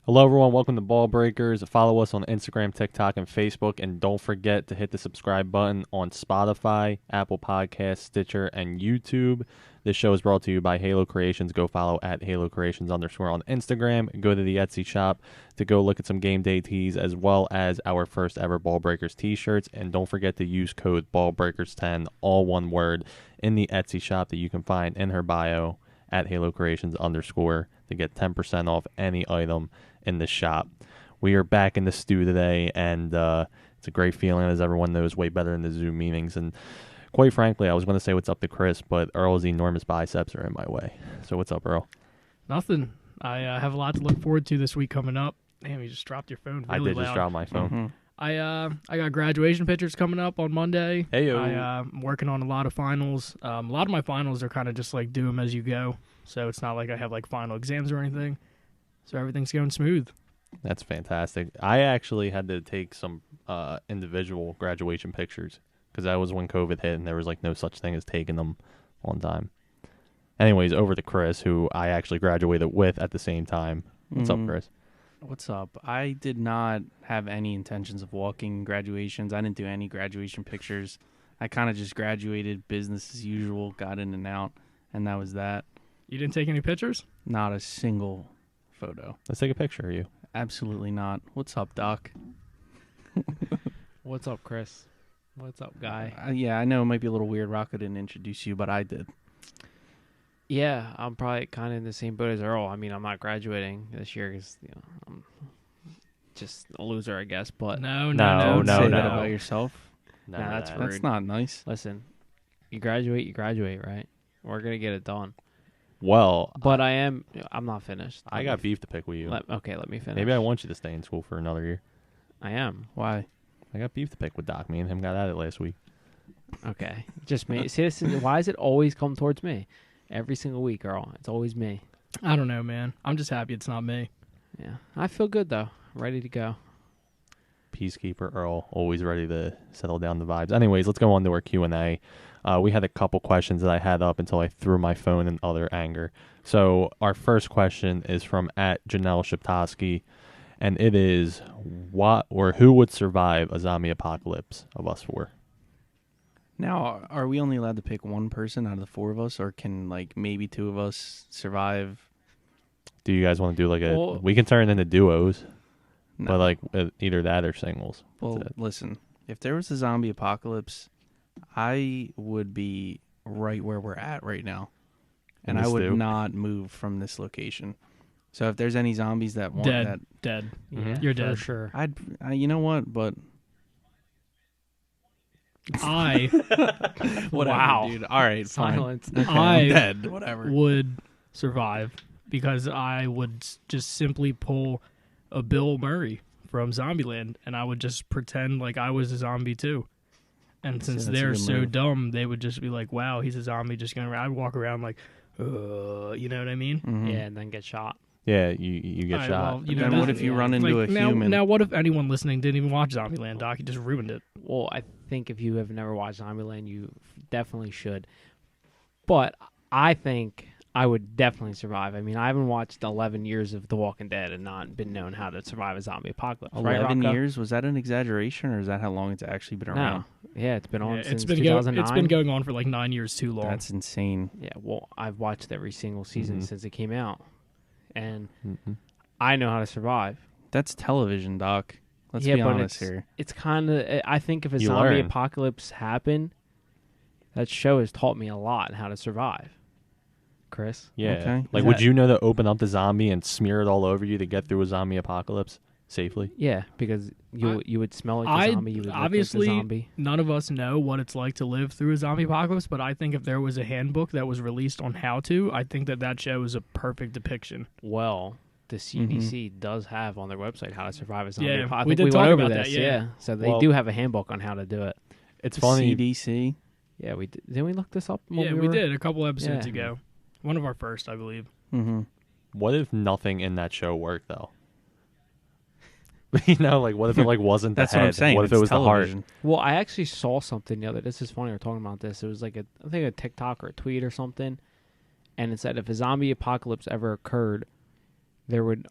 Hello, everyone. Welcome to Ball Breakers. Follow us on Instagram, TikTok, and Facebook. And don't forget to hit the subscribe button on Spotify, Apple Podcasts, Stitcher, and YouTube. This show is brought to you by Halo Creations. Go follow at Halo Creations _ on Instagram. Go to the Etsy shop to go look at some game day tees as well as our first ever Ball Breakers t-shirts. And don't forget to use code BallBreakers10, all one word, in the Etsy shop that you can find in her bio at Halo Creations _ to get 10% off any item in the shop. We are back in the stew today, and it's a great feeling, as everyone knows, way better than the Zoom meetings. And quite frankly, I was going to say what's up to Chris, but Earl's enormous biceps are in my way. So what's up, Earl? Nothing. I have a lot to look forward to this week coming up. Damn, you just dropped your phone really I did loud. just drop my phone. Mm-hmm. I got graduation pictures coming up on Monday. Hey, I'm working on a lot of finals. A lot of my finals are kind of just like do them as you go, so it's not like I have like final exams or anything. So everything's going smooth. That's fantastic. I actually had to take some individual graduation pictures because that was when COVID hit and there was like no such thing as taking them on time. Anyways, over to Chris, who I actually graduated with at the same time. What's up, Chris? What's up? I did not have any intentions of walking graduations. I didn't do any graduation pictures. I kind of just graduated business as usual, got in and out, and that was that. You didn't take any pictures? Not a single photo. Let's take a picture of you. Absolutely not. What's up, Doc? What's up, Chris? What's up, guy? Yeah, I know it might be a little weird. Rocco didn't introduce you, but I did. Yeah, I'm probably kind of in the same boat as Earl. I mean, I'm not graduating this year because I'm just a loser, I guess. But No. Don't say that about yourself. Never that's that. rude. That's not nice. listen, you graduate, right? We're gonna get it done. Well, But I'm not finished. I got beef to pick with you. Let me finish. Maybe I want you to stay in school for another year. I am. Why? I got beef to pick with Doc. Me and him got at it last week. Okay, just me. See, why does it always come towards me? Every single week, Earl. It's always me. I don't know, man. I'm just happy it's not me. Yeah, I feel good though. Ready to go. Peacekeeper Earl, always ready to settle down the vibes. Anyways, let's go on to our Q&A. We had a couple questions that I had up until I threw my phone in utter anger. So our first question is from @Janelle Shiptowski, and it is, what or who would survive a zombie apocalypse of us four? Now, are we only allowed to pick one person out of the four of us, or can like maybe two of us survive? Do you guys want to do like Well, we can turn into duos, No. but like either that or singles. Well, listen, if there was a zombie apocalypse, I would be right where we're at right now. In And the I would stew? not move from this location. So if there's any zombies that want Dead. Mhm. Yeah, You're for dead. sure. you know what? But I whatever, Wow. dude. All right, fine. Silence. Okay, I I'm dead. Whatever. would survive because I would just simply pull a Bill Murray from Zombieland and I would just pretend like I was a zombie too. And See, since that's a they're good so move. dumb, they would just be like, wow, he's a zombie just going around. I'd walk around like, you know what I mean? Mhm. Yeah, and then get shot. Yeah, you get All right, shot. well, But then what if you run into a human? Now, what if anyone listening didn't even watch Zombieland, Doc? You just ruined it. Well, I think if you have never watched Zombieland, you definitely should. But I think I would definitely survive. I mean, I haven't watched 11 years of The Walking Dead and not been known how to survive a zombie apocalypse. 11 right, Rocco? years? Was that an exaggeration, or is that how long it's actually been around? No. Yeah, it's been on Yeah, since it's been 2009. it's been going on for like 9 years too long. That's insane. Yeah, well, I've watched every single season Mhm. since it came out. And Mhm. I know how to survive. That's television, Doc. Let's Yeah, be but honest it's- here. It's kind of, I think if a You zombie learn. apocalypse happened, that show has taught me a lot how to survive. Chris? Yeah. Okay. Like, Is would that- you know to open up the zombie and smear it all over you to get through a zombie apocalypse safely? Yeah, because you would smell like a I zombie. You would look obviously like a zombie. none of us know what it's like to live through a zombie apocalypse, but I think if there was a handbook that was released on how to, I think that show is a perfect depiction. Well, the CDC does have on their website how to survive a zombie Yeah, apocalypse. I we think did we talk went over about that, this. yeah. So they Well- do have a handbook on how to do it. It's funny. CDC? Yeah, we did. Didn't we look this up? when Yeah, we were- did a couple episodes Yeah. ago. One of our first, I believe. Mm-hmm. What if nothing in that show worked though? You know, like what if it like wasn't the That's what head? I'm saying. What if It's it was television. Well, I actually saw something the other. This is funny. We're talking about this. It was like I think a TikTok or a tweet or something, and it said if a zombie apocalypse ever occurred, there would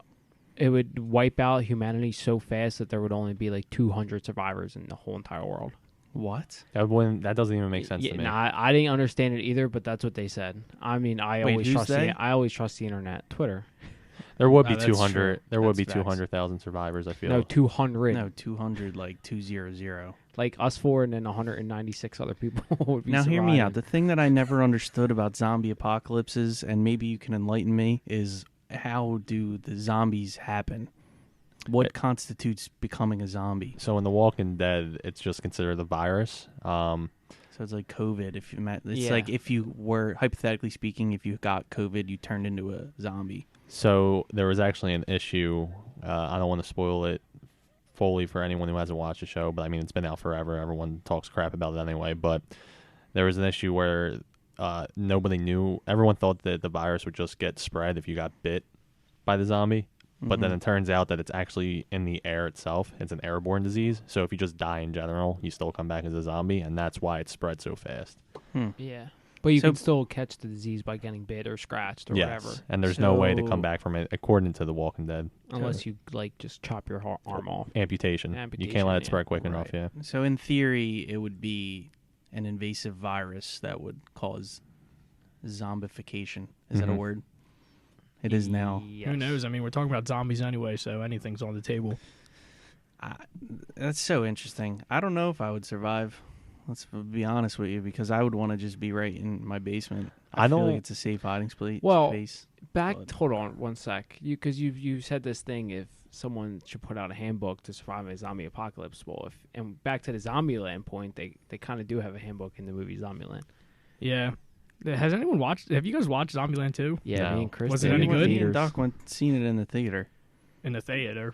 it would wipe out humanity so fast that there would only be like 200 survivors in the whole entire world. What? That doesn't even make sense Yeah, to me. nah, I didn't understand it either, but that's what they said. I mean, Wait, always who's trust they? I always trust the internet, Twitter. There would be That's 200. true. There would That's be facts. 200,000 survivors. I feel. No, 200. No, 200, like 200. Like us four and then 196 other people would be Now hear me out. surviving. The thing that I never understood about zombie apocalypses, and maybe you can enlighten me, is how do the zombies happen? What constitutes becoming a zombie? So in The Walking Dead, it's just considered a virus. So it's like COVID. It's Yeah. like if you were, hypothetically speaking, if you got COVID, you turned into a zombie. So there was actually an issue. I don't want to spoil it fully for anyone who hasn't watched the show, but I mean, it's been out forever. Everyone talks crap about it anyway. But there was an issue where nobody knew. Everyone thought that the virus would just get spread if you got bit by the zombie. But then it turns out that it's actually in the air itself. It's an airborne disease. So if you just die in general, you still come back as a zombie, and that's why it spread so fast. Yeah. But you So- can still catch the disease by getting bit or scratched or whatever. And there's no way to So- come back from it, according to The Walking Dead. Unless you like just chop your arm off. Amputation. You can't let it spread quick enough, yeah. So in theory, it would be an invasive virus that would cause zombification. Is that a Mhm. word? It is now. Yes. Who knows? I mean, we're talking about zombies anyway, so anything's on the table. That's so interesting. I don't know if I would survive. Let's be honest with you, because I would want to just be right in my basement. I feel don't- like it's a safe hiding place. Well, space. Back, But- hold on one sec. Because you said this thing if someone should put out a handbook to survive a zombie apocalypse. Well, and back to the Zombieland point, they kind of do have a handbook in the movie Zombieland. Yeah. Has anyone watched? Have you guys watched Zombieland 2 Yeah, No. me and Chris. Was did it any in good? Me and theaters. Doc went seen it in the theater. in the theater?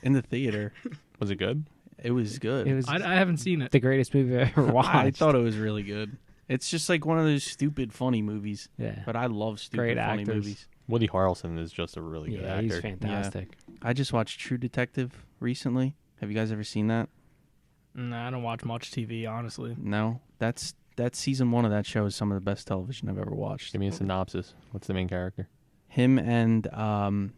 In the theater, Was it good? it was good. It was I haven't seen it. the greatest movie I've ever watched. I thought it was really good. It's just like one of those stupid, funny movies. Yeah. But I love stupid, Great funny actors. movies. Woody Harrelson is just a really good Yeah, actor. he's fantastic. I just watched True Detective recently. Have you guys ever seen that? Nah, I don't watch much TV, honestly. No. That's season 1 of that show is some of the best television I've ever watched. Give me a synopsis. What's the main character? Him and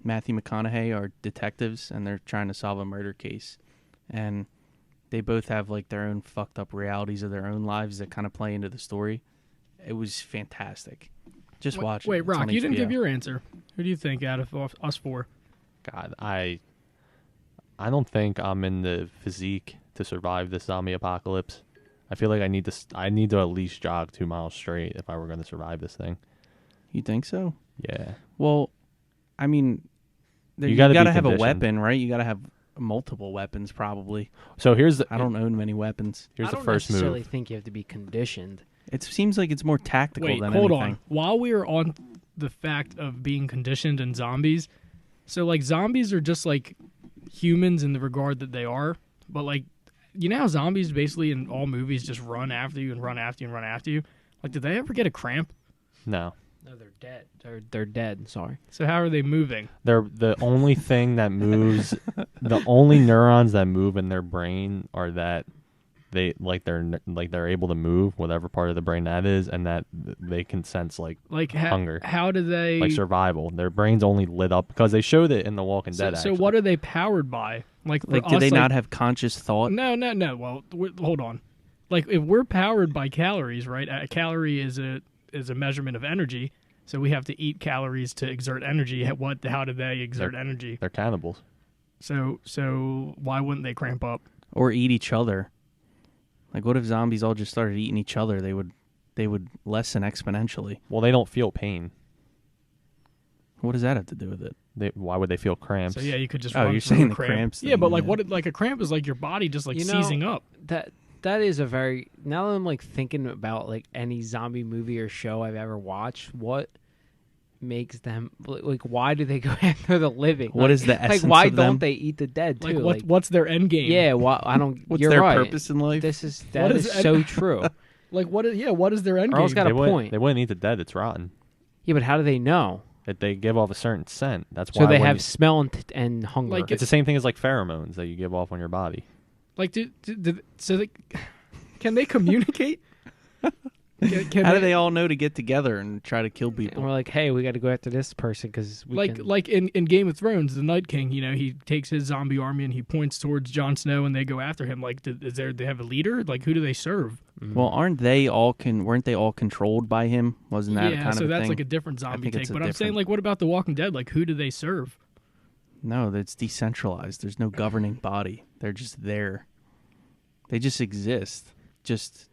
Matthew McConaughey are detectives, and they're trying to solve a murder case. And they both have like their own fucked up realities of their own lives that kind of play into the story. It was fantastic. Just watch it. Wait, It's Rock, on you didn't HBO. give your answer. Who do you think out of us four? God, I don't think I'm in the physique to survive this zombie apocalypse. I feel like I need to at least jog 2 miles straight if I were going to survive this thing. You think so? Yeah. Well, I mean, You you gotta gotta be have a conditioned. weapon, right? You gotta have multiple weapons, probably. So here's the I don't own many weapons. here's I the don't first necessarily move. think you have to be conditioned. It seems like it's more tactical Wait, than hold anything. on. While we are on the fact of being conditioned and zombies, so like zombies are just like humans in the regard that they are, but like you know how zombies basically in all movies just run after you and run after you and run after you. Like, did they ever get a cramp? No. No, they're dead. They're dead. Sorry. So how are they moving? They're the only thing that moves the only neurons that move in their brain are that they're able to move whatever part of the brain that is, and that they can sense like Like hunger. How do they? like survival. Their brain's only lit up because they showed it in The Walking Dead. so actually. what are they powered by? Like, for Like, do us, they like, not have conscious thought? No. Well, hold on. Like, if we're powered by calories, right? A calorie is a measurement of energy. So we have to eat calories to exert energy. How do they exert energy? They're cannibals. So why wouldn't they cramp up? Or eat each other? Like, what if zombies all just started eating each other? They would lessen exponentially. Well, they don't feel pain. What does that have to do with it? Why would they feel cramps? So yeah, you could just. Oh, run you're through saying a the cramp. cramps Yeah, thing, but like yeah. like a cramp is like your body just like You know, seizing up. That is a very, now that I'm like thinking about like any zombie movie or show I've ever watched, what makes them like why do they go after the living? What Like- is the like essence why of them? don't they eat the dead too? Like what's their end game? yeah, I don't. What's you're their right. purpose in life? That is is so true. Like what is their end Earl's game? got a They wouldn't- point. They wouldn't eat the dead. It's rotten. Yeah, but how do they know? That they give off a certain scent. That's why. So they when have you- smell and hunger. Like, it's the same thing as like pheromones that you give off on your body. Like can they communicate? How do they all know to get together and try to kill And people? we're like, hey, we got to go after this person because we can... like in Game of Thrones, the Night King, he takes his zombie army and he points towards Jon Snow and they go after him. Like, they have a leader? Like, who do they serve? Well, weren't they all controlled by him? Wasn't that kind of so a that's thing? like a different zombie think it's take. a But I'm saying, different- like, what about The Walking Dead? Like, who do they serve? No, that's decentralized. There's no governing body. They're just there. They just exist. Just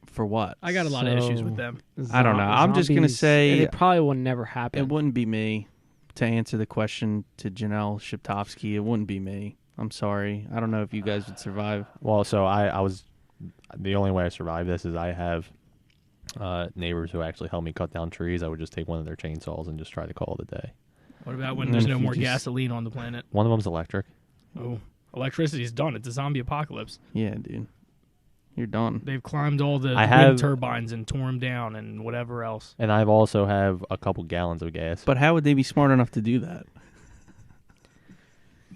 for what? I got a lot of issues with So- them. I don't know. I'm just gonna Zombies, say- it probably will never happen. It wouldn't be me to answer the question to Janelle Shiptovsky. It wouldn't be me. I'm sorry. I don't know if you guys would survive. Well, so I was the only way I survived this is I have neighbors who actually help me cut down trees. I would just take one of their chainsaws and just try to call it a day. What about when And there's then no if you more just- gasoline on the planet? One of them's electric. Oh, electricity's done. It's a zombie apocalypse. Yeah, dude. You're done. They've climbed all the I wind have- turbines and tore them down and whatever else. And I've also have a couple gallons of gas. But how would they be smart enough to do that?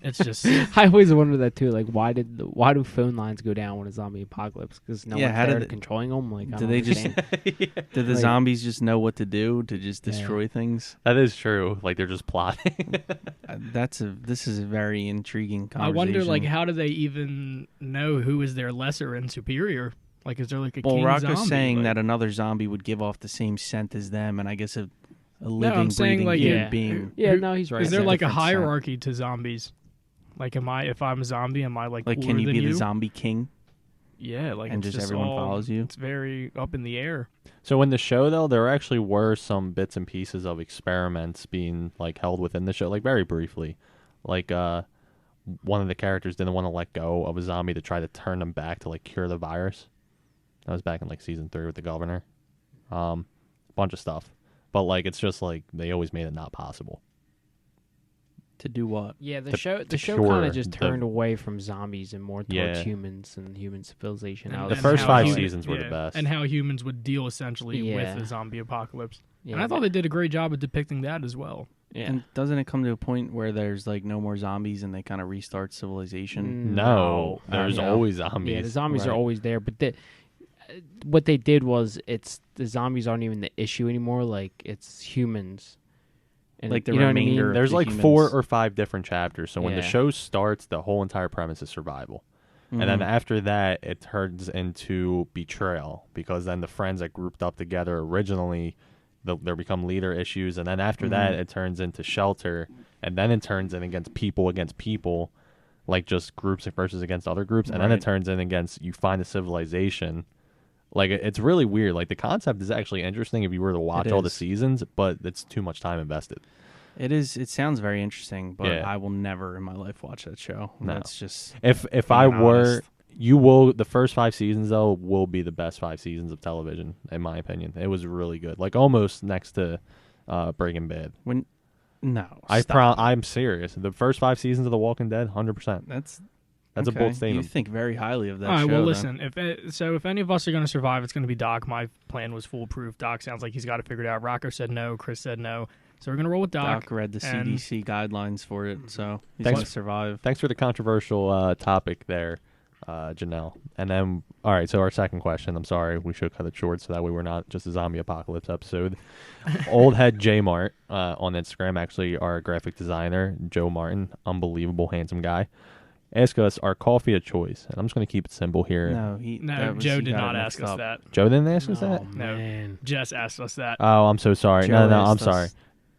It's just I always wonder that too. Like, why do phone lines go down when a zombie apocalypse? Because no Yeah, one's how there did controlling them. Like, I do don't they just- understand. Do the Like- zombies just know what to do to just Yeah. destroy things? That is true. Like they're just plotting. This is a very intriguing I conversation. wonder, like, how do they even know who is their lesser and superior? Like, is there like a Well, king Rocco's zombie? saying Like- that another zombie would give off the same scent as them, and I guess a living, I'm saying, breathing like, human yeah. being. Yeah, Who- no, he's right. Is there It's a like a different scent. hierarchy to zombies? Like, if I'm a zombie, am I like Like, can cooler you than be the zombie king? Yeah, like and it's just everyone all- follows you? It's very up in the air. So in the show, though, there actually were some bits and pieces of experiments being like held within the show, like very briefly. Like one of the characters didn't want to let go of a zombie to try to turn them back to like cure the virus. That was back in like season 3 with the governor. Bunch of stuff, but like it's just like they always made it not possible. To do what? Yeah, the to- show to kind cure of just the- turned away from zombies and more towards Yeah. humans and human civilization. And- I The was and first how 5 human- seasons were the yeah, best. and how humans would deal essentially Yeah. with the zombie apocalypse. Yeah, And I thought they did a great job of depicting that as well. yeah. And doesn't it come to a point where there's like no more zombies and they kind of restart civilization? No, there's no. always zombies. Yeah, the zombies are Right. always there, but what they did was the zombies aren't even the issue anymore. Like, it's humans. And Like the you know what I mean? remainder of There's the like humans. 4 or 5 different chapters. So when the Yeah. show starts, the whole entire premise is survival. And then Mhm. after that, it turns into betrayal because then the friends that grouped up together originally, there become leader issues. And then after that, it turns into shelter. And then it turns in against people, like just groups versus against other groups. And then Right. it turns in against you find a civilization. Like it's really weird. Like the concept is actually interesting if you were to watch all the is. seasons, but it's too much time invested. It is. It sounds very interesting, but Yeah. I will never in my life watch that show. No. That's just If being I were, honest. you will. The first 5 seasons though will be the best 5 seasons of television, in my opinion. It was really good, like almost next to Breaking Bad. when. No, stop. I'm serious. The first 5 seasons of The Walking Dead, 100%. That's That's okay. a bold You statement. think very highly of that All right, show. well, then. listen. If any of us are going to survive, it's going to be Doc. My plan was foolproof. Doc sounds like he's got it figured out. Rocco said no. Chris said no. So we're going to roll with Doc. Doc read the and- CDC guidelines for it, so he's Thanks- going to survive. Thanks for the controversial topic there, Janelle. And then, all right, so our second question. I'm sorry, we should cut it short so that way we're not just a zombie apocalypse episode. Old Head J Mart on Instagram, actually our graphic designer, Joe Martin, unbelievable, handsome guy. Ask us our coffee of choice. And I'm just going to keep it simple here. No, Joe he did got not it ask mixed us up. that. Joe didn't ask us Oh, that? No. man. Jess asked us that. Oh, I'm so sorry. Joe No, I'm asked us- sorry.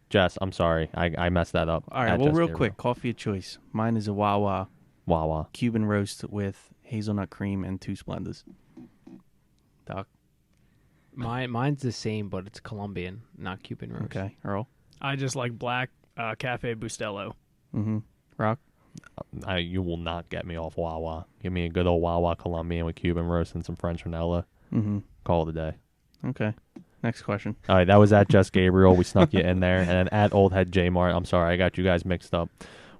Jess, I'm sorry. I messed that up. All right, At well, Jess real Gabriel. quick, coffee of choice. Mine is a Wawa Wawa. Cuban roast with hazelnut cream and 2 Splendas. Doc, Mine's the same, but it's Colombian, not Cuban roast. okay. Earl, I just like black Cafe Bustelo. Rock. You will not get me off Wawa. Give me a good old Wawa Colombian with Cuban roast and some French vanilla. Call it a day. Okay. Next question. All right, that was at Jess Gabriel. We snuck you in there. And then at Old Head J Mart. I'm sorry, I got you guys mixed up.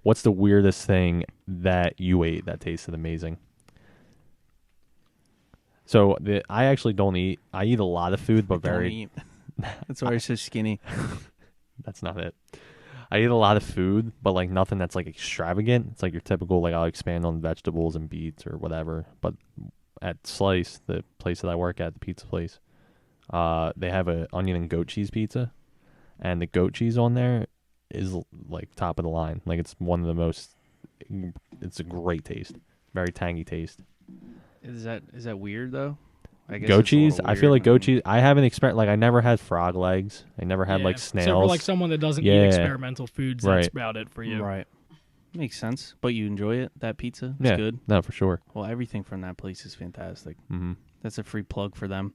What's the weirdest thing that you ate that tasted amazing? So I actually don't eat. I eat a lot of food, but Don't very. eat. That's why you're so skinny. That's not it. I eat a lot of food, but like nothing that's like extravagant. It's like your typical, like I'll expand on vegetables and beets or whatever. But at Slice, the place that I work at, the pizza place, They have a onion and goat cheese pizza, and the goat cheese on there is like top of the line. Like it's one of the most. It's a great taste, very tangy taste. Is that weird though? I guess Goat it's a little cheese. I feel weird. like goat cheese. I haven't I never had frog legs. I never had Yeah, like snails. So for like someone that doesn't Yeah. eat experimental foods, that's Right. about it for you. Right. Makes sense. But you enjoy it? That pizza? It's Yeah. good. No, for sure. Well, everything from that place is fantastic. Mm-hmm. That's a free plug for them.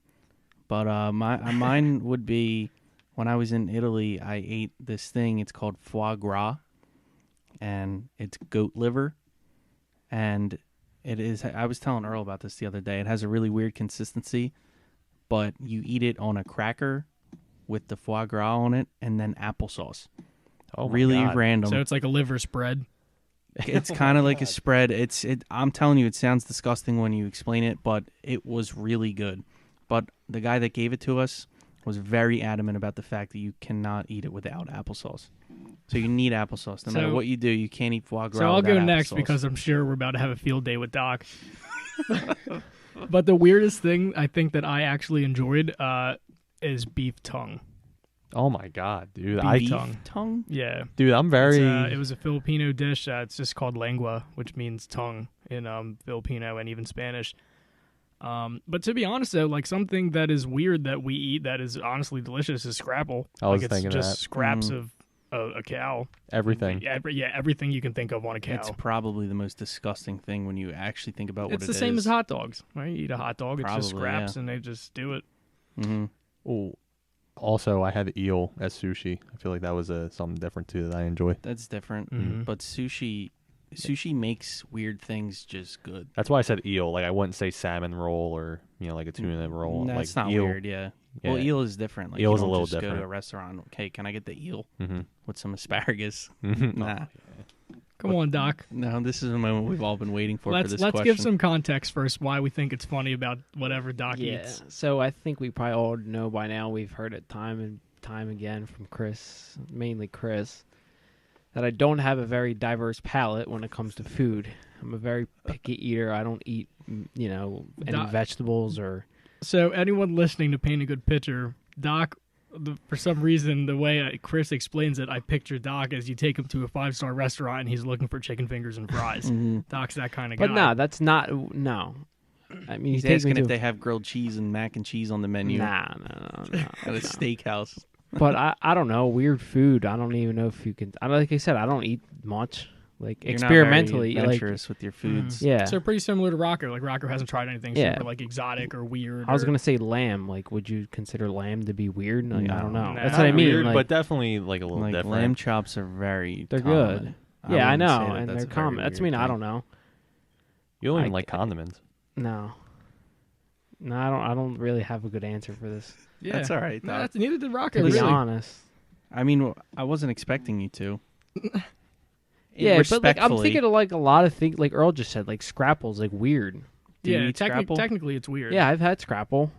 But mine would be when I was in Italy, I ate this thing. It's called foie gras, and it's goat liver. And it is. I was telling Earl about this the other day. It has a really weird consistency, but you eat it on a cracker with the foie gras on it, and then applesauce. Oh, my Really God. random. So it's like a liver spread. It's kind of like a spread. I'm telling you, it sounds disgusting when you explain it, but it was really good. But the guy that gave it to us was very adamant about the fact that you cannot eat it without applesauce. So you need applesauce. No matter So- what you do, you can't eat foie gras. So I'll go without next applesauce. because I'm sure we're about to have a field day with Doc. But the weirdest thing I think that I actually enjoyed is beef tongue. Oh my God, dude! beef tongue. tongue. Yeah. Dude, I'm very. It was a Filipino dish. It's just called lengua, which means tongue in Filipino and even Spanish. But to be honest, though, like something that is weird that we eat that is honestly delicious is scrapple. I was like it's thinking just that. scraps of a cow. Everything. Yeah, everything you can think of on a cow. It's probably the most disgusting thing when you actually think about what It's it the is. same as hot dogs, right? You eat a hot dog, it's just Probably, scraps, yeah. and they just do it. Mm-hmm. Oh, also, I had eel as sushi. I feel like that was something different too that I enjoy. That's different. Mhm. But sushi makes weird things just good. That's why I said eel. Like I wouldn't say salmon roll or like a tuna roll. That's like not eel. weird. Yeah. Yeah. Well, eel is different. Like, Eel you is a don't little just Go to a different. restaurant. Okay, can I get the eel Mm-hmm. with some asparagus? Nah. Come on, Doc. No, this is a moment we've all been waiting for Let's this let's question. give some context first why we think it's funny about whatever Doc Yeah. eats. So I think we probably all know by now. We've heard it time and time again from Chris, mainly Chris, that I don't have a very diverse palate when it comes to food. I'm a very picky eater. I don't eat, any Doc- vegetables or. So anyone listening to paint a good picture, Doc, for some reason, the way Chris explains it, I picture Doc as you take him to a 5-star restaurant and he's looking for chicken fingers and fries. Mhm. Doc's that kind of guy. But no, that's not. No, I mean He's you take me asking to. if they have grilled cheese and mac and cheese on the menu no. at a steakhouse. But I don't know, weird food. I don't even know if you can. Like I said, I don't eat much. Like You're experimentally, not very like adventurous with your foods. yeah. So pretty similar to Rocco. Like Rocco hasn't tried anything Yeah. super like exotic or weird. I was or- gonna say lamb. Like, would you consider lamb to be weird? Like, I don't know. No. That's Not what I mean. Weird, like, but definitely like a little Like different. lamb chops are very they're common. good. Yeah, I wouldn't say know, that and that's they're a very common. That's weird I thing. don't know. You don't even I- like condiments. No, I don't really have a good answer for this. yeah. That's all right. No, Doc. neither did Rocco. To be Really. honest. I mean, I wasn't expecting you to. Yeah, but like I'm Respectfully. thinking of like a lot of things. Like Earl just said, like scrapple's like weird. Do you Yeah, eat Scrapple? technically it's weird. Yeah, I've had scrapple.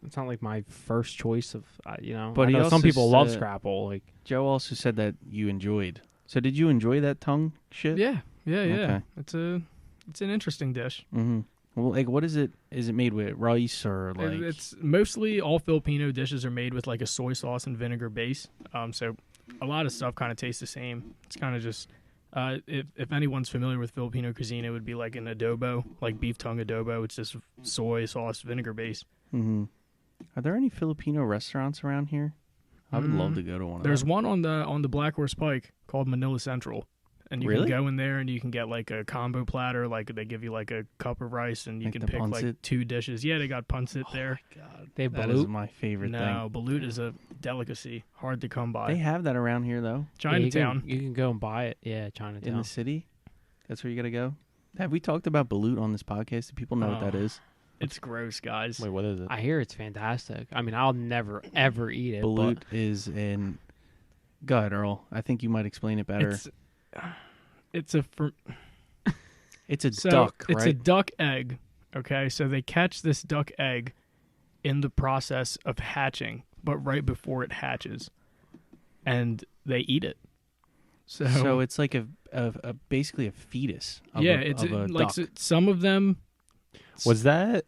It's not like my first choice of But I he know some also people love said- scrapple. Like Joe also said that you enjoyed. So did you enjoy that tongue shit? Yeah. Okay. It's an interesting dish. Mm-hmm. Well, like, what is it? Is it made with rice or like? It's mostly all Filipino dishes are made with like a soy sauce and vinegar base. So a lot of stuff kind of tastes the same. It's kind of just if anyone's familiar with Filipino cuisine, it would be like an adobo, like beef tongue adobo. It's just soy sauce vinegar base. Mm-hmm. Are there any Filipino restaurants around here? I would love to go to one. Of There's them. one on the Black Horse Pike called Manila Central. And you Really? can go in there and you can get like a combo platter, like they give you like a cup of rice and you Like can the pick pancit? like 2 dishes. Yeah, they got pancit there. God, they have that is balut. my favorite No, balut is a delicacy, hard to come thing. by. They have that around here though. Yeah, you can- Chinatown. you can go and buy it. Yeah, In Chinatown. the city. That's where you gotta go. Have we talked about balut on this podcast? Do people know what that Oh. is? It's gross, guys. Wait, what is it? I hear it's fantastic. I mean, I'll never ever eat it. Balut But is in. Go ahead, Earl. I think you might explain it better. It's a It's a so duck, it's right? a duck egg. Okay, so they catch this duck egg in the process of hatching, but right before it hatches, and they eat it. So it's like a basically a fetus. Of yeah, a, it's of a like duck. some of them. Was that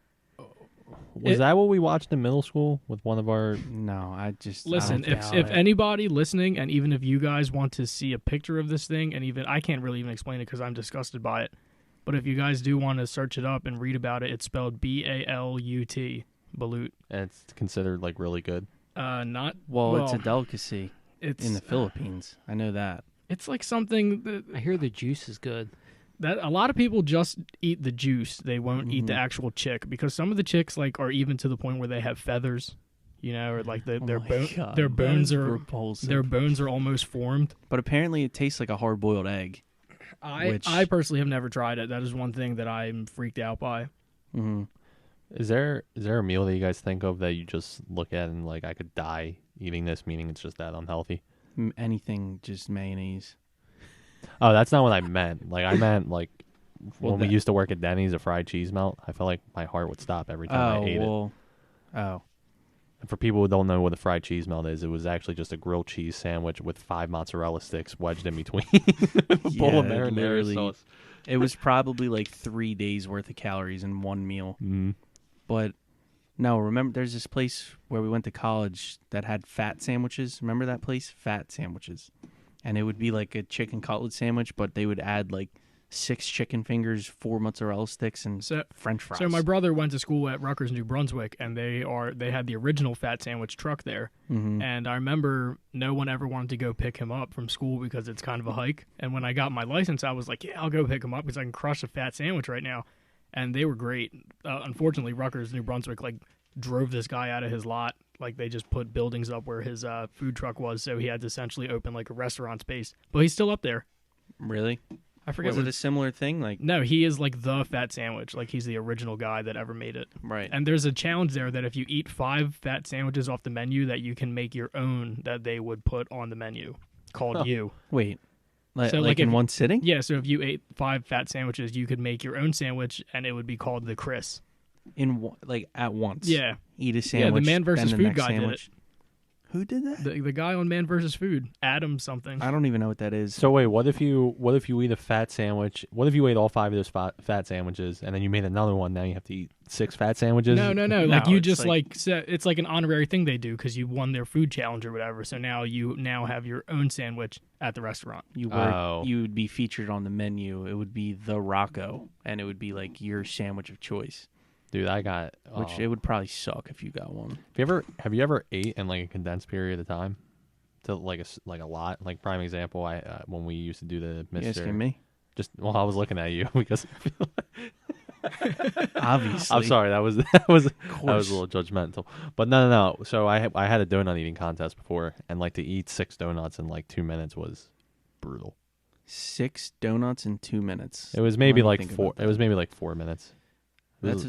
Was that what we watched in middle school with one of our? No, I just Listen, I don't if think so. anybody listening, and even if you guys want to see a picture of this thing, and even I can't really even explain it because I'm disgusted by it, but if you guys do want to search it up and read about it, it's spelled Balut, balut. And it's considered like really good. Not well, it's a delicacy it's in the Philippines. I know that. It's like something that I hear the juice is good. a lot of people just eat the juice. They won't eat the actual chick because some of the chicks like are even to the point where they have feathers, or like their bones are repulsive. their bones are almost formed. But apparently, it tastes like a hard-boiled egg. I personally have never tried it. That is one thing that I'm freaked out by. Mm-hmm. Is there a meal that you guys think of that you just look at and like I could die eating this, meaning it's just that unhealthy? Anything, just mayonnaise. Oh, that's not what I meant. Like I meant like Well, when we used to work at Denny's, a fried cheese melt. I felt like my heart would stop every time I ate it. Oh. And for people who don't know what a fried cheese melt is, it was actually just a grilled cheese sandwich with 5 mozzarella sticks wedged in between with a bowl of marinara literally. sauce. It was probably like 3 days worth of calories in one meal. Mm. But no, remember there's this place where we went to college that had fat sandwiches. Remember that place? Fat sandwiches. And it would be like a chicken cutlet sandwich, but they would add like 6 chicken fingers, 4 mozzarella sticks, and French fries. So my brother went to school at Rutgers, New Brunswick, and they had the original fat sandwich truck there. Mm-hmm. And I remember no one ever wanted to go pick him up from school because it's kind of a hike. And when I got my license, I was like, yeah, I'll go pick him up because I can crush a fat sandwich right now. And they were great. Unfortunately, Rutgers, New Brunswick, like drove this guy out of his lot. Like they just put buildings up where his food truck was, so he had to essentially open like a restaurant space. But he's still up there. Really? I forget. Was it a similar thing? Like No, he is like the fat sandwich. Like he's the original guy that ever made it. right. And there's a challenge there that if you eat 5 fat sandwiches off the menu, that you can make your own that they would put on the menu called you. Wait. So, like like, in if- one sitting? Yeah, so if you ate 5 fat sandwiches, you could make your own sandwich, and it would be called the Chris. Like at once. Yeah, Eat a sandwich. Man vs. then the Food next guy did sandwich. Who did that? the guy on Man vs. Food, Adam something. I don't even know what that is. So wait, what if you eat a fat sandwich? What if you ate all 5 of those fat sandwiches and then you made another one? Now you have to eat 6 fat sandwiches. No. No, Like you it's just like- it's like an honorary thing they do because you won their food challenge or whatever. So now you have your own sandwich at the restaurant. You would be featured on the menu. It would be the Rocco, and it would be like your sandwich of choice. Dude, I got Which it would probably suck if you got one. Have you ever ate in like a condensed period of time? To like a lot. Like prime example, I when we used to do the You Mr. asking me? I was looking at you because Obviously. I'm sorry. That was a course. little judgmental. But no. So I had a donut eating contest before, and like to eat 6 donuts in like 2 minutes was brutal. 6 donuts in 2 minutes. It was maybe Let me like think 4. about It was maybe like 4 minutes.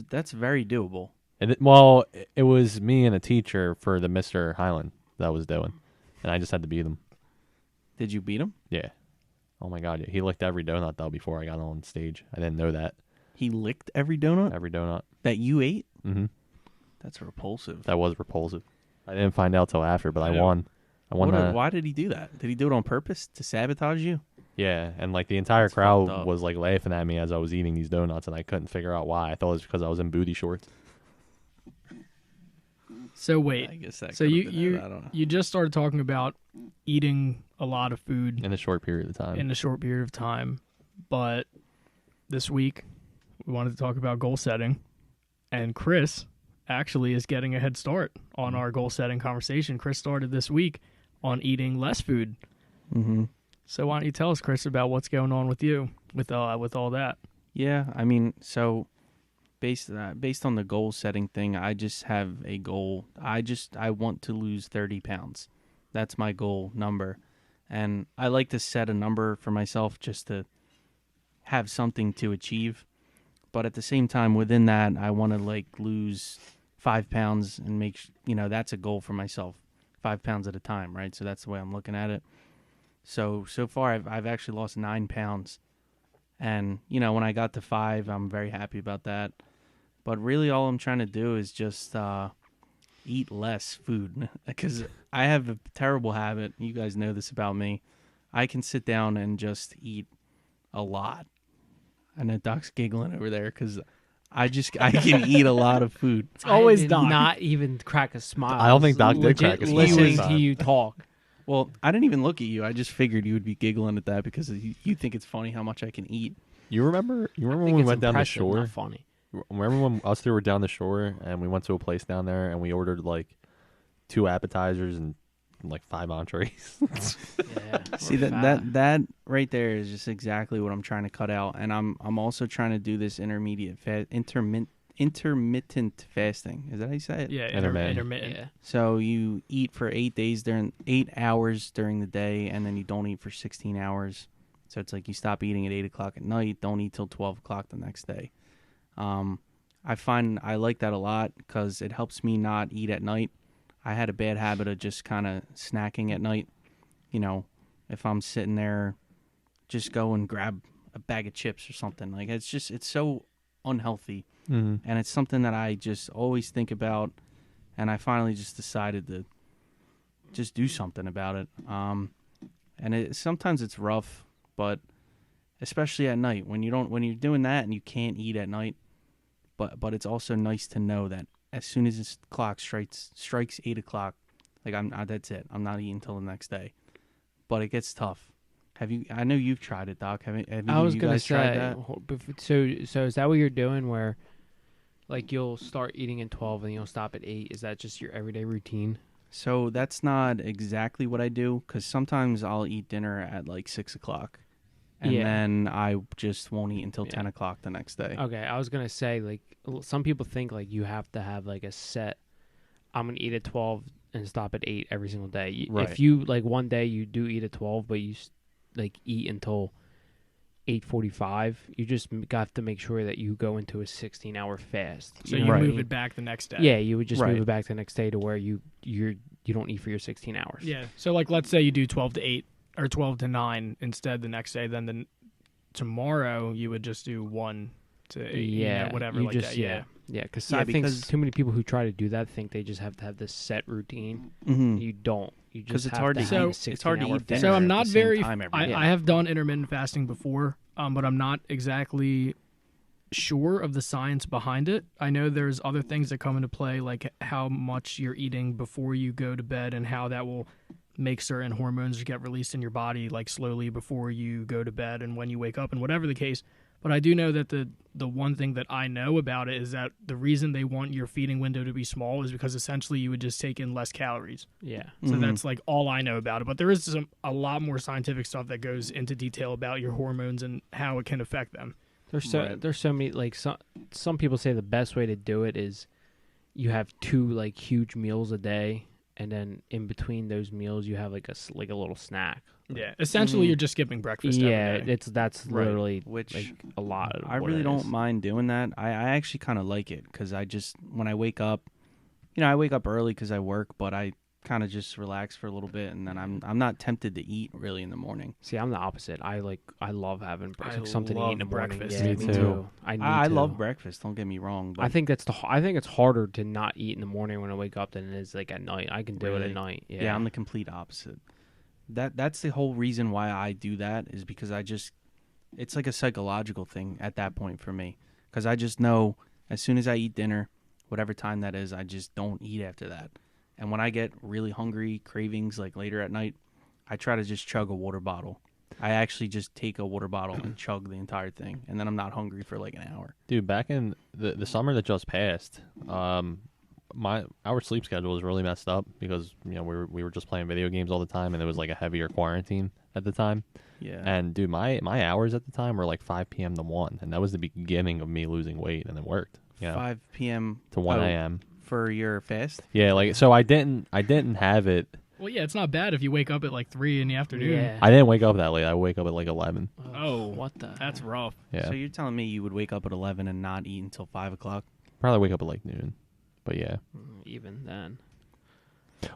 That's very doable. And it was me and a teacher for the Mr. Highland that was doing, and I just had to beat him. Did you beat him? Yeah. Oh my God, yeah. He licked every donut though before I got on stage. I didn't know that. He licked every donut Every donut. that you ate? Mm-hmm. That's repulsive. That was repulsive. I didn't find out till after, but I Yeah. won. I won that. Why did he do that? Did he do it on purpose to sabotage you? Yeah, and like the entire That's fucked crowd up. was like laughing at me as I was eating these donuts, and I couldn't figure out why. I thought it was because I was in booty shorts. So wait, I guess that. so could've been it. I don't know. you just started talking about eating a lot of food In a short period of time. in a short period of time, but this week we wanted to talk about goal setting, and Chris actually is getting a head start on our goal setting conversation. Chris started this week on eating less food. Mm-hmm. So why don't you tell us, Chris, about what's going on with you with all that? Yeah, I mean, so based on the goal setting thing, I just have a goal. I want to lose 30 pounds. That's my goal number. And I like to set a number for myself just to have something to achieve. But at the same time, within that, I want to like lose 5 pounds and that's a goal for myself. 5 pounds at a time, right? So that's the way I'm looking at it. So far, I've actually lost 9 pounds. And, when I got to 5, I'm very happy about that. But really all I'm trying to do is just eat less food. Because I have a terrible habit. You guys know this about me. I can sit down and just eat a lot. I know Doc's giggling over there because I can eat a lot of food. It's always I did Doc. not even crack a smile. I don't think Doc did Legit crack a smile listening this to time. you talk. Well, I didn't even look at you. I just figured you would be giggling at that because you think it's funny how much I can eat. You remember I when think we it's went down the impressive, shore? not funny. Remember when us two were down the shore and we went to a place down there and we ordered like 2 appetizers and like 5 entrees? Yeah. See we're fat. that right there is just exactly what I'm trying to cut out, and I'm also trying to do this intermittent fasting. Is that how you say it? Yeah, Intermittent. Yeah. So you eat for 8 hours during the day, and then you don't eat for 16 hours. So it's like you stop eating at 8 o'clock at night, don't eat till 12 o'clock the next day. I find I like that a lot because it helps me not eat at night. I had a bad habit of just kind of snacking at night. You know, if I'm sitting there, just go and grab a bag of chips or something. Like it's so unhealthy. Mm-hmm. And it's something that I just always think about, and I finally just decided to just do something about it. And sometimes it's rough, but especially at night when you're doing that and you can't eat at night. But it's also nice to know that as soon as this clock strikes 8 o'clock, like that's it. I'm not eating until the next day. But it gets tough. Have you? I know you've tried it, Doc. Have I was you gonna guys tried say, that? so is that what you're doing? Where, like, you'll start eating at 12 and you'll stop at 8? Is that just your everyday routine? So that's not exactly what I do, because sometimes I'll eat dinner at like 6 o'clock, and Yeah. then I just won't eat until Yeah. 10 o'clock the next day. Okay, I was gonna say, like, some people think like you have to have like a set. I'm gonna eat at 12 and stop at 8 every single day. Right. If you like one day you do eat at 12, but you like eat until 8:45, you just have to make sure that you go into a 16-hour fast. So know you what I move mean? it back the next day. Yeah, you would just Right. move it back the next day to where you don't eat for your 16 hours. Yeah. So like, let's say you do 12 to 8 or 12 to 9 instead the next day. Then tomorrow you would just do 1 to 8. Yeah, whatever you like just, that. Yeah. Yeah, because Yeah, I think because- too many people who try to do that think they just have to have this set routine. Mm-hmm. You don't. You just 'Cause it's have hard to have eat- a it's hard to 16-hour eat dinner fast. So I'm at not the same very. time every I, day. I have done intermittent fasting before, but I'm not exactly sure of the science behind it. I know there's other things that come into play, like how much you're eating before you go to bed, and how that will make certain hormones get released in your body, like slowly before you go to bed and when you wake up, and whatever the case. But I do know that the one thing that I know about it is that the reason they want your feeding window to be small is because essentially you would just take in less calories. Yeah. So Mhm. that's like all I know about it. But there is a lot more scientific stuff that goes into detail about your hormones and how it can affect them. Right. There's so many, like, some people say the best way to do it is you have 2 like huge meals a day, and then in between those meals you have like a little snack. Yeah. Essentially, Mhm. you're just skipping breakfast. Yeah, Every day. that's Right. literally Which like a lot. Of I what really it don't is. mind doing that. I actually kind of like it because when I wake up, I wake up early because I work, but I kind of just relax for a little bit, and then I'm not tempted to eat really in the morning. See, I'm the opposite. I love having I something to eat in the love morning. breakfast. Yeah, Me too. I love breakfast. Don't get me wrong, but I think I think it's harder to not eat in the morning when I wake up than it is like at night. I can do it Really? at night. Yeah, yeah, I'm the complete opposite. That's the whole reason why I do that is because it's like a psychological thing at that point for me, because I just know as soon as I eat dinner, whatever time that is, I just don't eat after that. And when I get really hungry, cravings like later at night, I try to just chug a water bottle. I actually just take a water bottle and chug the entire thing, and then I'm not hungry for like an hour. Dude, back in the summer that just passed, our sleep schedule was really messed up because we were just playing video games all the time, and it was like a heavier quarantine at the time. Yeah. And dude, my hours at the time were like 5 p.m. to 1, and that was the beginning of me losing weight, and it worked. 5 p.m. To 1 a.m. for your fast? Yeah, like so I didn't have it. Well, yeah, it's not bad if you wake up at like 3 in the afternoon. Yeah. I didn't wake up that late. I wake up at like 11. Oh, what the? That's rough. Yeah, So you're telling me you would wake up at 11 and not eat until 5 o'clock? probably wake up at like noon. But yeah. Even then.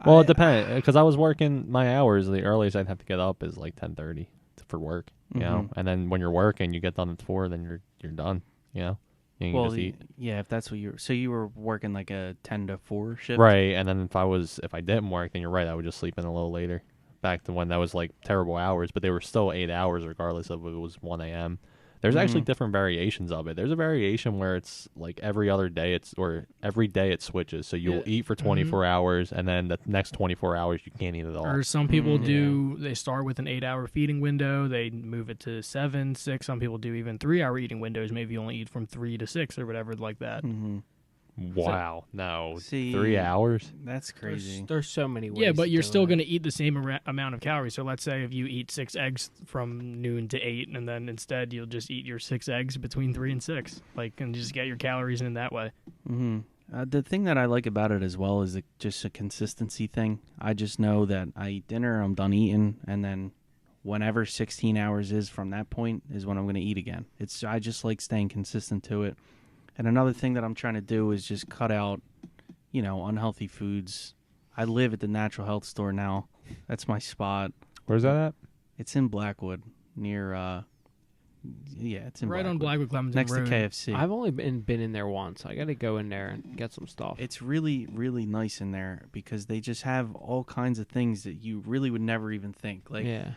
Well, it depends because I was working my hours. The earliest I'd have to get up is like 10:30 for work. You know, Mhm. and then when you're working, you get done at 4. Then you're done. You know, you can Well, just eat. yeah, if that's what you were working like a 10 to 4 shift? Right, and then if I didn't work, then you're right. I would just sleep in a little later. Back to when that was like terrible hours, but they were still 8 hours regardless of if it was 1 a.m. There's actually different variations of it. There's a variation where it's like every other day or every day it switches. So you'll eat for 24 hours, and then the next 24 hours you can't eat at all. Or some people they start with an 8-hour feeding window, they move it to 7, 6. Some people do even 3-hour eating windows. Maybe you only eat from 3 to 6 or whatever like that. Wow, no, See, 3 hours? That's crazy. There's so many ways. Yeah, but to you're do still it. going to eat the same amount of calories. So let's say if you eat 6 eggs from noon to 8, and then instead you'll just eat your 6 eggs between 3 and 6, and just get your calories in that way. The thing that I like about it as well is just a consistency thing. I just know that I eat dinner, I'm done eating, and then whenever 16 hours is from that point is when I'm going to eat again. I just like staying consistent to it. And another thing that I'm trying to do is just cut out, unhealthy foods. I live at the Natural Health Store now. That's my spot. Where's that at? It's in Blackwood, near, it's in Right on Blackwood. Blackwood Clemson Next Road. to KFC. I've only been in there once. I got to go in there and get some stuff. It's really, really nice in there because they just have all kinds of things that you really would never even think. Like, yeah.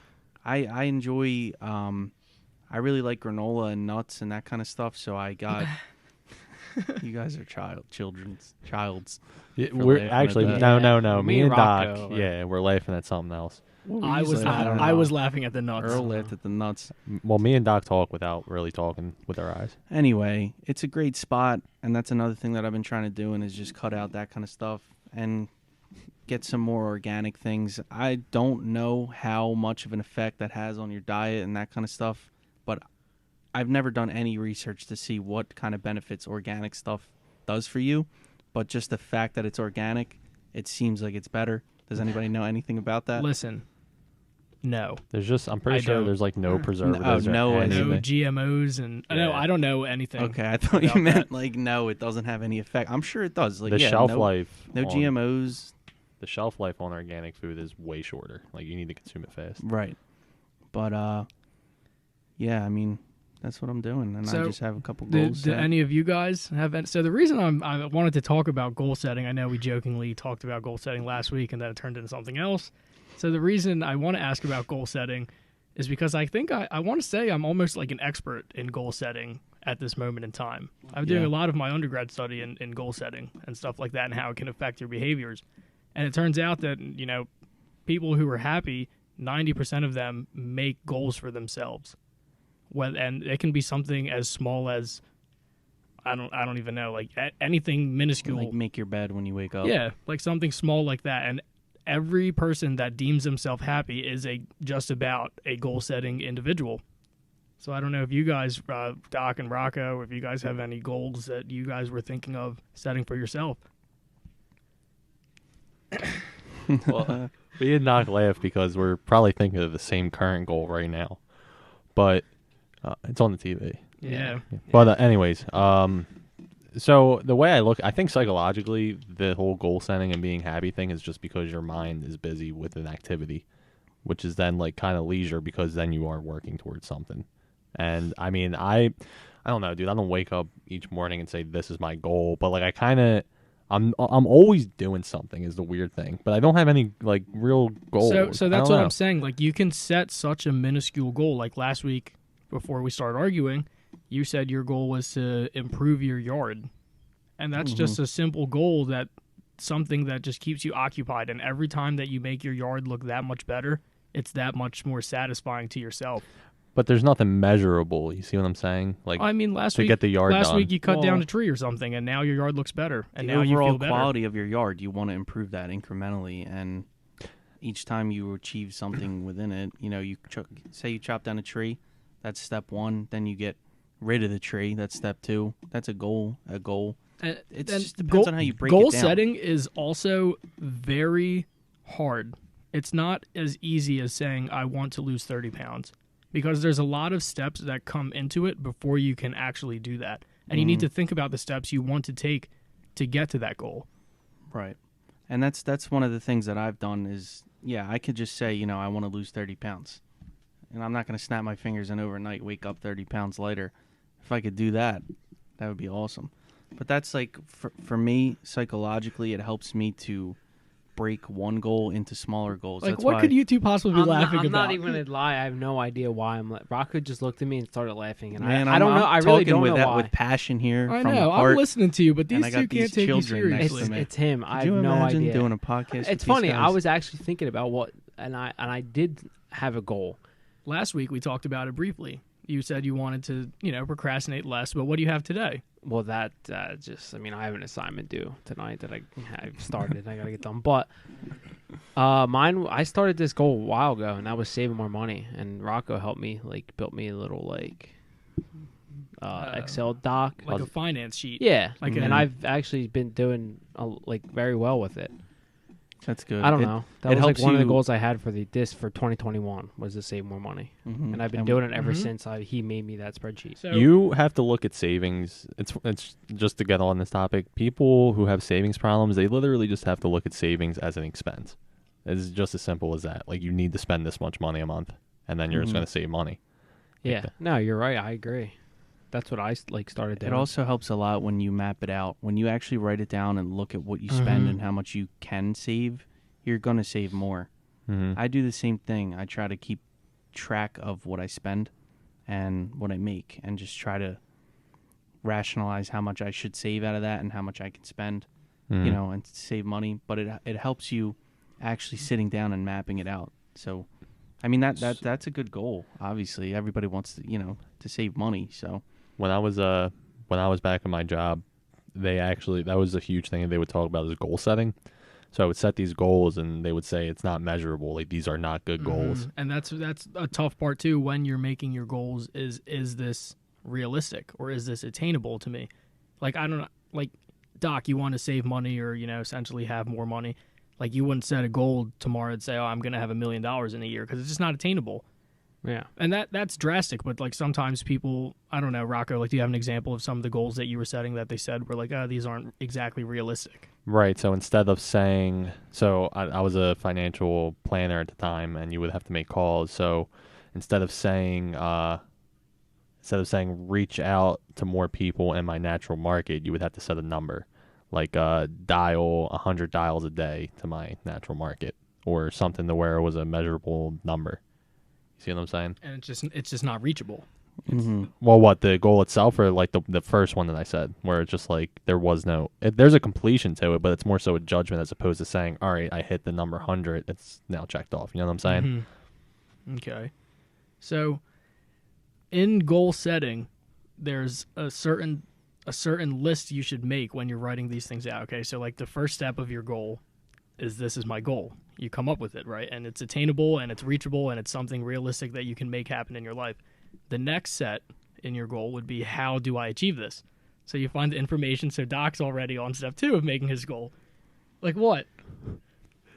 I enjoy, I really like granola and nuts and that kind of stuff, so I got... You guys are child's. Yeah, For we're laughing at actually that. no. Me Me and and Doc, Rocco we're laughing at something else. I was laughing at the nuts. Earl laughed at the nuts. Well, me and Doc talk without really talking with our eyes. Anyway, it's a great spot, and that's another thing that I've been trying to do, and is just cut out that kind of stuff and get some more organic things. I don't know how much of an effect that has on your diet and that kind of stuff, but I've never done any research to see what kind of benefits organic stuff does for you, but just the fact that it's organic, it seems like it's better. Does anybody know anything about that? Listen, no. I'm pretty I sure don't. there's like no preservatives. no, or No anything. GMOs and no, I don't know anything. Okay, I thought you about meant that. like no, it doesn't have any effect. I'm sure it does. Like The shelf no, life. no on- GMOs. The shelf life on organic food is way shorter. Like you need to consume it fast. Right. But yeah, I mean, that's what I'm doing, and I So, just have a couple Do goals. set. any of you guys have? So the reason I wanted to talk about goal setting, I know we jokingly talked about goal setting last week, and then it turned into something else. So the reason I want to ask about goal setting is because I think I want to say I'm almost like an expert in goal setting at this moment in time. I'm doing a lot of my undergrad study in goal setting and stuff like that, and how it can affect your behaviors. And it turns out that people who are happy, 90% of them make goals for themselves. And it can be something as small as I don't even know, like anything minuscule. Like make your bed when you wake up. Yeah, like something small like that. And every person that deems themselves happy is just about a goal-setting individual. So I don't know if you guys, Doc and Rocco, if you guys have any goals that you guys were thinking of setting for yourself. Well, we did not laugh because we're probably thinking of the same current goal right now, but it's on the TV. Yeah. But anyways, so the way I think psychologically, the whole goal setting and being happy thing is just because your mind is busy with an activity, which is then like kind of leisure because then you are working towards something. And I mean, I don't know, dude. I don't wake up each morning and say this is my goal, but like I'm always doing something is the weird thing, but I don't have any like real goals. So that's what I'm saying. Like you can set such a minuscule goal. Like last week before we started arguing, you said your goal was to improve your yard. And that's just a simple goal, that something that just keeps you occupied. And every time that you make your yard look that much better, it's that much more satisfying to yourself. But there's nothing measurable. You see what I'm saying? Like I mean, last to week, get the yard last done. week you cut down Well, a tree or something, and now your yard looks better. And the now you overall feel better. quality of your yard, you want to improve that incrementally, and each time you achieve something within it, you say you chop down a tree, that's step 1. Then you get rid of the tree, that's step 2. That's a goal. It just depends on how you break goal it down. setting is also very hard. It's not as easy as saying I want to lose 30 pounds, because there's a lot of steps that come into it before you can actually do that. And you need to think about the steps you want to take to get to that goal. Right. And that's one of the things that I've done is, I could just say, I want to lose 30 pounds. And I'm not going to snap my fingers and overnight wake up 30 pounds lighter. If I could do that, that would be awesome. But that's like, for me, psychologically, it helps me to break one goal into smaller goals. Like, That's what why, could you two possibly be laughing I'm about? not even gonna lie. I have no idea why I'm. Rocco just looked at me and started laughing, and Man, I don't know. I really talking don't with know that why. with passion here. I from know. the heart. I'm listening to you, but and these I two got these can't take you children next seriously. to me. It's him. I Could you have no imagine idea. doing a podcast? It's with these funny. I guys? was actually thinking about what, and I did have a goal. Last week we talked about it briefly. You said you wanted to, procrastinate less, but what do you have today? Well, that I have an assignment due tonight that I've started. I gotta get done. But mine, I started this goal a while ago, and that was saving more money. And Rocco helped me, built me a little Excel doc, Like a finance sheet. yeah. Like and a- I've actually been doing very well with it. That's good. I don't know. That it was helps one of the you- goals I had for for 2021 was to save more money, Mhm. and I've been doing it ever Mhm. since he made me that spreadsheet. So You have to look at savings. It's just to get on this topic. People who have savings problems, they literally just have to look at savings as an expense. It's just as simple as that. Like, you need to spend this much money a month, and then you're just Mhm. going to save money. Yeah, no, you're right. I agree. That's what I started doing. It also helps a lot when you map it out. When you actually write it down and look at what you spend Mhm. and how much you can save, you're going to save more. Mm-hmm. I do the same thing. I try to keep track of what I spend and what I make and just try to rationalize how much I should save out of that and how much I can spend, and save money. But it helps you actually sitting down and mapping it out. So, I mean, that's a good goal. Obviously, everybody wants to save money. So When I was back in my job, that was a huge thing that they would talk about is goal setting. So I would set these goals, and they would say it's not measurable. Like, these are not good goals. And that's a tough part too when you're making your goals. Is this realistic or is this attainable to me? Like, I don't know. Like, Doc, you want to save money or essentially have more money. Like, you wouldn't set a goal tomorrow and say, "Oh, I'm going to have $1 million in a year," because it's just not attainable. yeah. And that's drastic. But like sometimes people, I don't know, Rocco. Like, do you have an example of some of the goals that you were setting that they said were like, "Oh, these aren't exactly realistic"? Right. So instead of saying, I was a financial planner at the time, and you would have to make calls. So instead of saying reach out to more people in my natural market, you would have to set a number, like dial 100 dials a day to my natural market, or something to where it was a measurable number. You see what I'm saying? And it's just not reachable. Well, what, the goal itself, or like the first one that I said, where it's just like there's a completion to it, but it's more so a judgment as opposed to saying, all right, I hit the number 100, it's now checked off. You know what I'm saying? Okay. So in goal setting, there's a certain list you should make when you're writing these things out. Okay, so like the first step of your goal is, this is my goal. You come up with it, right? And it's attainable and it's reachable and it's something realistic that you can make happen in your life. The next set in your goal would be, how do I achieve this? So you find the information. So Doc's already on step 2 of making his goal. Like what?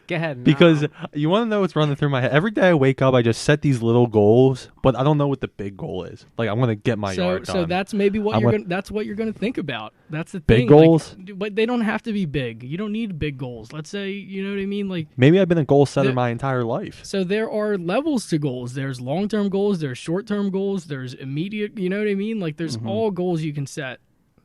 Go ahead. Because you want to know what's running through my head. Every day I wake up, I just set these little goals, but I don't know what the big goal is. Like, I'm going to get my yard done. So that's maybe what I'm that's what you're gonna think about. That's the Big thing. goals? Like, but they don't have to be big. You don't need big goals. Let's say, you know what I mean? Like, Maybe I've been a goal setter The- my entire life. so there are levels to goals. There's long-term goals, there's short-term goals, there's immediate, you know what I mean? Like, there's all goals you can set.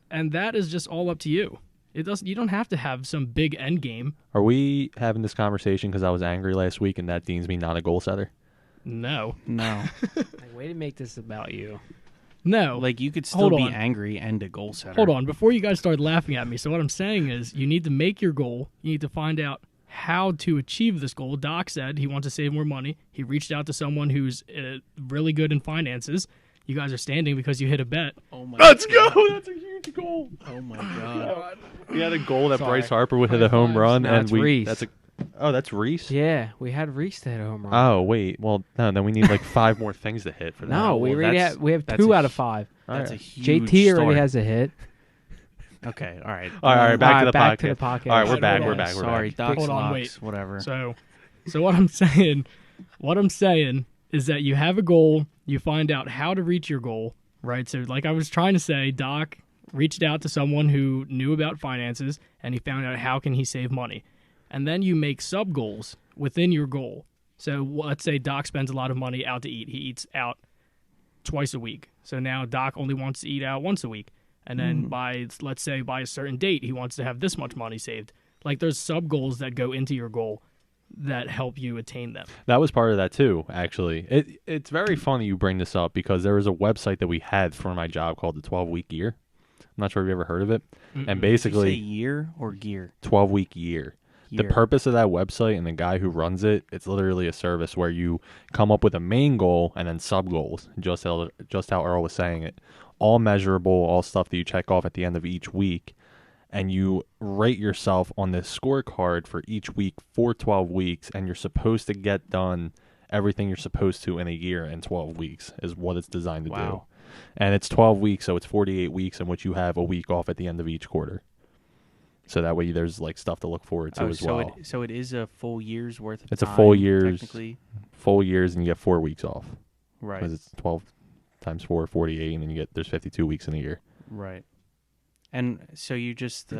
And that is just all up to you. You don't have to have some big end game. Are we having this conversation because I was angry last week and that deems me not a goal setter? No. no, way to make this about you. No. like you could still Hold be on. angry and a goal setter. Hold on. Before you guys start laughing at me, so what I'm saying is, you need to make your goal. You need to find out how to achieve this goal. Doc said he wants to save more money. He reached out to someone who's really good in finances. You guys are standing because you hit a bet. Oh my Let's God. go! That's a huge goal. Oh my god. We had a goal that Sorry. Bryce Harper would hit a home run, No, and it's we. Reese. That's Reese. Yeah, we had Reese to hit a home run. Oh wait, well no, then we need like 5 more things to hit for that. no, we well, already that's- we have that's 2 a out of hu- 5. That's a Alright. huge JT start. already has a hit. Okay, all right. All right, back to the back podcast. to the podcast. All right, we're Hold back. on. We're back. We're Sorry, back. Doc's Hold on, locks, wait. whatever. So what I'm saying is that you have a goal. You find out how to reach your goal, right? So like I was trying to say, Doc reached out to someone who knew about finances, and he found out how can he save money. And then you make sub goals within your goal. So let's say Doc spends a lot of money out to eat. He eats out twice a week. So now Doc only wants to eat out once a week. And then by a certain date, he wants to have this much money saved. Like there's sub goals that go into your goal that help you attain them. That was part of that too, actually. It's very funny you bring this up because there was a website that we had for my job called the 12-week year. I'm not sure if you ever heard of it. Mm-mm. And Did you basically, say year or gear? 12-week year. The purpose of that website and the guy who runs it, it's literally a service where you come up with a main goal and then sub goals, just how Earl was saying it. All measurable, all stuff that you check off at the end of each week. And you rate yourself on this scorecard for each week for 12 weeks, and you're supposed to get done everything you're supposed to in a year in 12 weeks is what it's designed to do. And it's 12 weeks, so it's 48 weeks in which you have a week off at the end of each quarter. So that way there's like stuff to look forward to as well. So it is a full year's worth of It's a time, full year's, technically. full years, and you get 4 weeks off. Right. Because it's 12 times 4, 48, and then there's 52 weeks in a year. Right. And so you just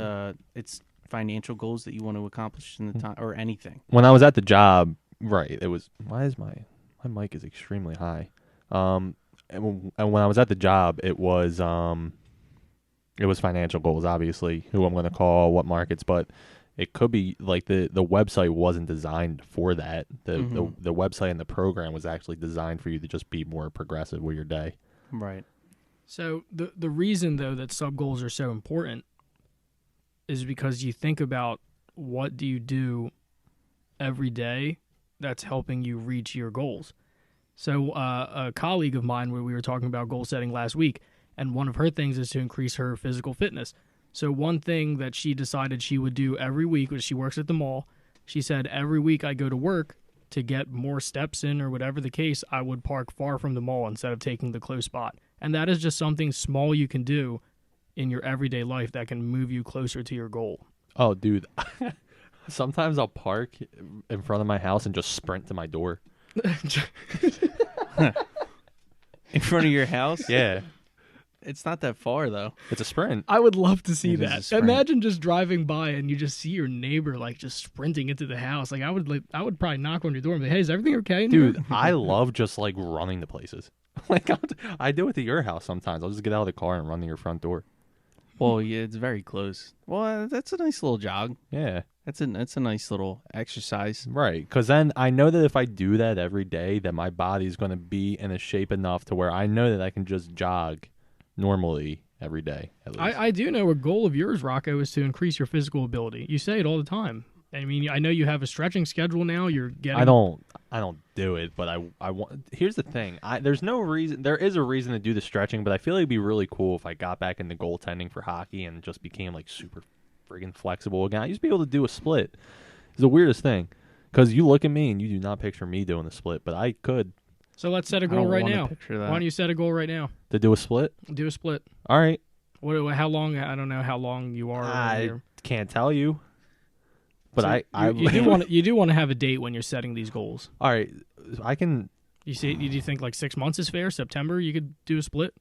it's financial goals that you want to accomplish in the time, or anything. When I was at the job, right, it was, why is my mic is extremely high. And when I was at the job, it was financial goals, obviously, who I'm going to call, what markets, but it could be like the website wasn't designed for that. The website and the program was actually designed for you to just be more progressive with your day. Right. So the reason, though, that sub-goals are so important is because you think about what do you do every day that's helping you reach your goals. So a colleague of mine, where we were talking about goal setting last week, and one of her things is to increase her physical fitness. So one thing that she decided she would do every week was she works at the mall. She said, every week I go to work to get more steps in or whatever the case, I would park far from the mall instead of taking the close spot. And that is just something small you can do in your everyday life that can move you closer to your goal. Oh, dude. Sometimes I'll park in front of my house and just sprint to my door. In front of your house? Yeah. It's not that far, though. It's a sprint. I would love to see It is a that. sprint. Imagine just driving by and you just see your neighbor like just sprinting into the house. Like I would probably knock on your door and be like, hey, is everything okay in here? Dude, I love just like running to places. Like I do it to your house sometimes. I'll just get out of the car and run to your front door. Well, yeah, it's very close. Well, that's a nice little jog. Yeah. That's a nice little exercise. Right. Because then I know that if I do that every day, that my body's going to be in a shape enough to where I know that I can just jog normally every day. At least. I do know a goal of yours, Rocco, is to increase your physical ability. You say it all the time. I mean, I know you have a stretching schedule now. You're getting. I don't do it, but I want. Here's the thing. There's no reason. There is a reason to do the stretching, but I feel like it'd be really cool if I got back into goaltending for hockey and just became like super friggin' flexible again. I used to be able to do a split. It's the weirdest thing, because you look at me and you do not picture me doing a split, but I could. So let's set a I goal don't right wanna now. picture that. Why don't you set a goal right now? To do a split. Do a split. All right. How long? I don't know how long you are. I can't tell you. But So you do want to have a date when you're setting these goals. All right, I can. Do you think like 6 months is fair? September you could do a split.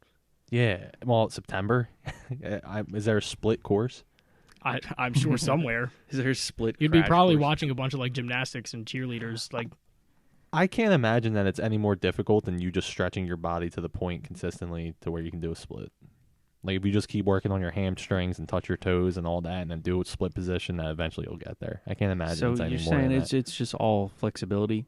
Yeah, well, September. Is there a split course? I'm sure somewhere. Is there a split? You'd be crash probably course? watching a bunch of like gymnastics and cheerleaders. Like I can't imagine that it's any more difficult than you just stretching your body to the point consistently to where you can do a split. Like if you just keep working on your hamstrings and touch your toes and all that, and then do a split position, that eventually you'll get there. I can't imagine So it's any you're more than saying that. it's just all flexibility,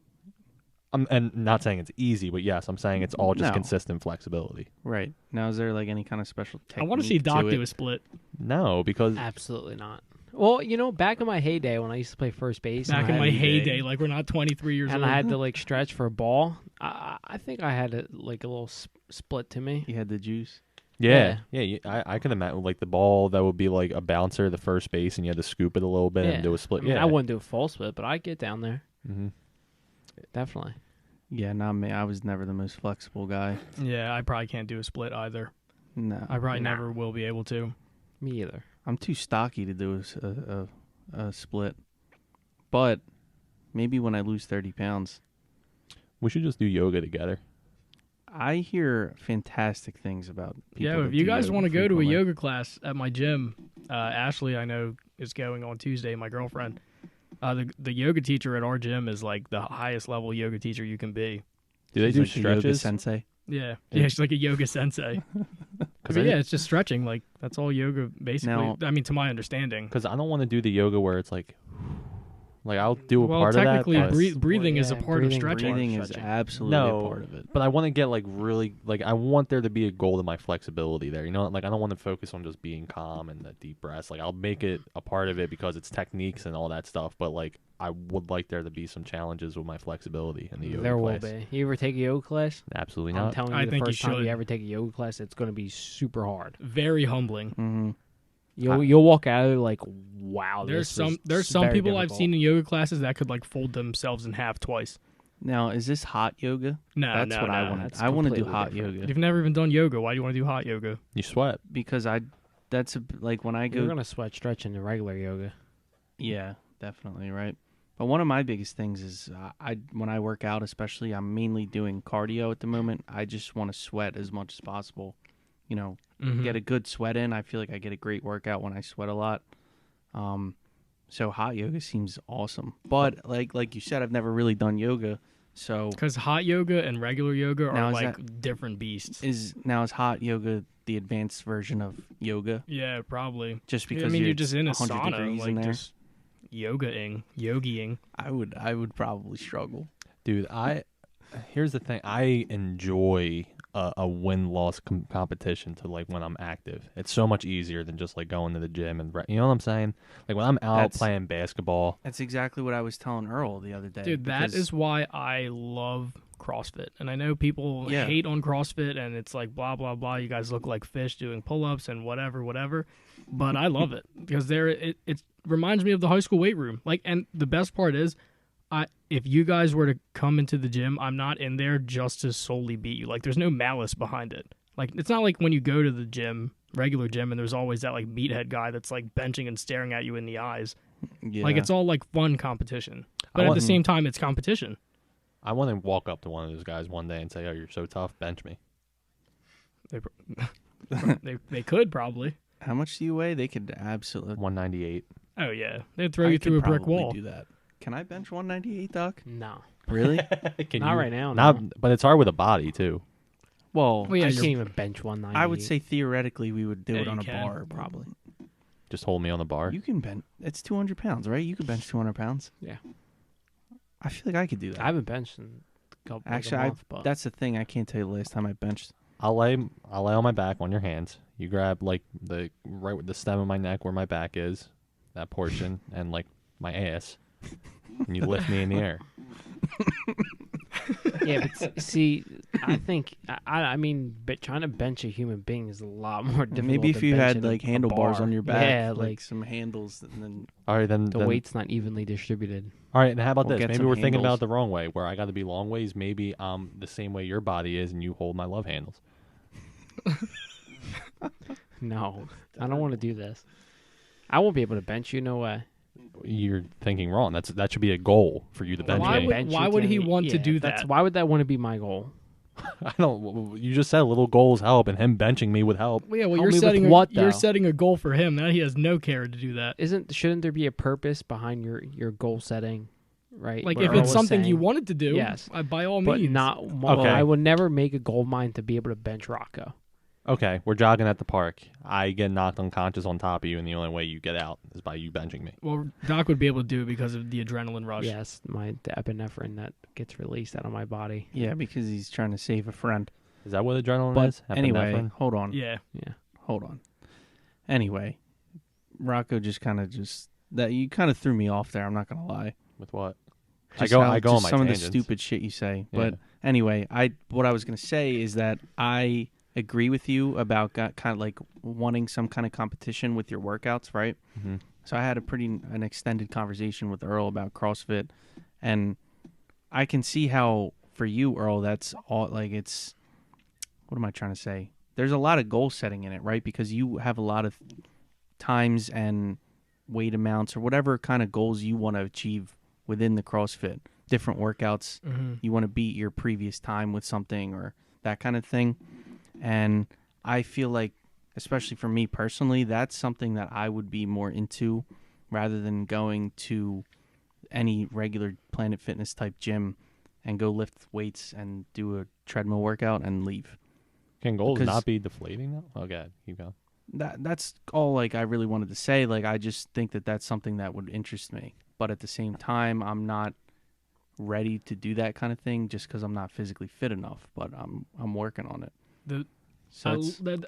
And not saying it's easy, but yes, I'm saying it's all just No. consistent flexibility. right? Now, is there like any kind of special technique? I want to see Doc to do it? a split. No, because Absolutely not. Well, back in my heyday when I used to play first base, Back in and I my had- heyday, like we're not 23 years and old. I had to like stretch for a ball. I think I had a little split to me. You had the juice. yeah, I can imagine like the ball that would be like a bouncer, the first base, and you had to scoop it a little bit Yeah. and do a split. I mean, Yeah, I wouldn't do a full split, but I'd get down there. Mm-hmm. Definitely. Yeah, not me. I was never the most flexible guy. Yeah, I probably can't do a split either. No, I probably Nah. never will be able to. Me either. I'm too stocky to do a split. But maybe when I lose 30 pounds. We should just do yoga together. I hear fantastic things about people. Yeah, that if you do guys yoga want to go to a frequently. yoga class at my gym, Ashley, I know, is going on Tuesday, my girlfriend. The yoga teacher at our gym is like the highest level yoga teacher you can be. Do they She's do like the yoga stretches? sensei. Yeah, she's like a yoga sensei. Because But yeah, it's just stretching. Like that's all yoga basically. Now- I mean, to my understanding. I don't want to do the yoga where it's like I'll do a Well, part of that. technically, But, breathing is a Yeah, part of breathing- stretching. Breathing is Stretching. absolutely No, a part of it. but I want to get like really like I want there to be a goal to my flexibility there. You know, like I don't want to focus on just being calm and the deep breaths. Like I'll make it a part of it because it's techniques and all that stuff. But like I would like there to be some challenges with my flexibility in the yoga There will class. be. You ever take a yoga class? Absolutely I'm not. telling you, I the think you first time should. you ever take a yoga class, it's going to be super hard. Very humbling. Mm-hmm. You'll walk out of it like, wow. There's this some was there's some very people I've difficult. seen in yoga classes that could like fold themselves in half twice. Now, is this hot yoga? No, That's no, what I no. want. That's I want to do completely hot different. yoga You've never even done yoga. Why do you want to do hot yoga? You sweat. because that's like when I You're go. going to sweat stretching the regular yoga. Yeah, definitely right. But one of my biggest things is when I work out, especially, I'm mainly doing cardio at the moment. I just want to sweat as much as possible. You know, Mhm. get a good sweat in. I feel like I get a great workout when I sweat a lot. So hot yoga seems awesome. But like you said, I've never really done yoga. So Because hot yoga and regular yoga Now, are is like different beasts. is hot yoga the advanced version of yoga? Yeah, probably. Just because I mean, you're just in a 100 sauna, degrees in like there? just yogiing. I would probably struggle. Dude, here's the thing. I enjoy a win-loss competition to like when I'm active. It's so much easier than just like going to the gym and you know what I'm saying? Like when I'm out That's- playing basketball. That's exactly what I was telling Earl the other day. Dude, that because- is why I love CrossFit. And I know people Yeah. hate on CrossFit and it's like blah blah blah. You guys look like fish doing pull-ups and whatever. But I love it because it reminds me of the high school weight room. Like, and the best part is, if you guys were to come into the gym, I'm not in there just to solely beat you. Like, there's no malice behind it. Like, it's not like when you go to the gym, regular gym, and there's always that like meathead guy that's like benching and staring at you in the eyes. Yeah. Like, it's all like fun competition. But at the wasn't- same time, it's competition. I want to walk up to one of those guys one day and say, "Oh, you're so tough, bench me." They could probably. How much do you weigh? They could absolutely 198. Oh yeah, they'd throw you through a brick wall. Do that. Can I bench 198, Doc? No. Really? Can Not you- right now, Not, no. but it's hard with a body too. Well, Well, yeah, I you're- can't even bench 190. I would say theoretically we would do Yeah, it on you a can. bar, probably. Just hold me on the bar. You can bench. It's 200 pounds, right? You could bench 200 pounds. Yeah. I feel like I could do that. I haven't benched in a couple Actually, like a month, but that's the thing. I can't tell you the last time I benched. I'll lay on my back on your hands. You grab like the right with the stem of my neck where my back is, that portion, and like my ass, and you lift me in the air. yeah, but see, I think I mean, but trying to bench a human being is a lot more difficult. Maybe if than you had benching like a handlebars bar. on your back, yeah, like some handles, and then All right, then the weight's not evenly distributed. All right, and how about We'll this? get Maybe some we're thinking handles. about it the wrong way, where I got to be long ways. Maybe I'm the same way your body is, and you hold my love handles. No, I don't want to do this. I won't be able to bench you. No way. You're thinking wrong. That should be a goal for you to bench Why me. would- why would he want to do that? Why would that want to be my goal? I don't. You just said little goals help, and him benching me would help. Well, yeah, well, Help you're me with setting what, you're though? setting a goal for him. Now he has no care to do that. Shouldn't there be a purpose behind your goal setting? Right. Like What if Earl it's was something you saying. wanted to do, Yes. by all but means. not. Okay. I would never make a goal of mine to be able to bench Rocco. Okay, we're jogging at the park. I get knocked unconscious on top of you, and the only way you get out is by you benching me. Well, Doc would be able to do it because of the adrenaline rush. Yes, the epinephrine that gets released out of my body. yeah, because he's trying to save a friend. Is that what adrenaline But is? anyway, Epinephrine? hold on. Yeah. Yeah. Hold on. Anyway, Rocco just kind of that you kind of threw me off there. I'm not gonna lie. With what? Just I how- go on just my some of the tangents. stupid shit you say. Yeah. But anyway, what I was gonna say is that I agree with you about kind of like wanting some kind of competition with your workouts, right? Mhm. So I had an extended conversation with Earl about CrossFit, and I can see how for you, Earl, that's all like it's. What am I trying to say? There's a lot of goal setting in it, right? Because you have a lot of times and weight amounts or whatever kind of goals you want to achieve within the CrossFit. Different workouts. Mm-hmm. You want to beat your previous time with something or that kind of thing. And I feel like, especially for me personally, that's something that I would be more into rather than going to any regular Planet Fitness type gym and go lift weights and do a treadmill workout and leave. Can goals Because- not be deflating though? Okay, keep going. That's all like I really wanted to say. Like I just think that that's something that would interest me, but at the same time, I'm not ready to do that kind of thing just because I'm not physically fit enough. But I'm working on it.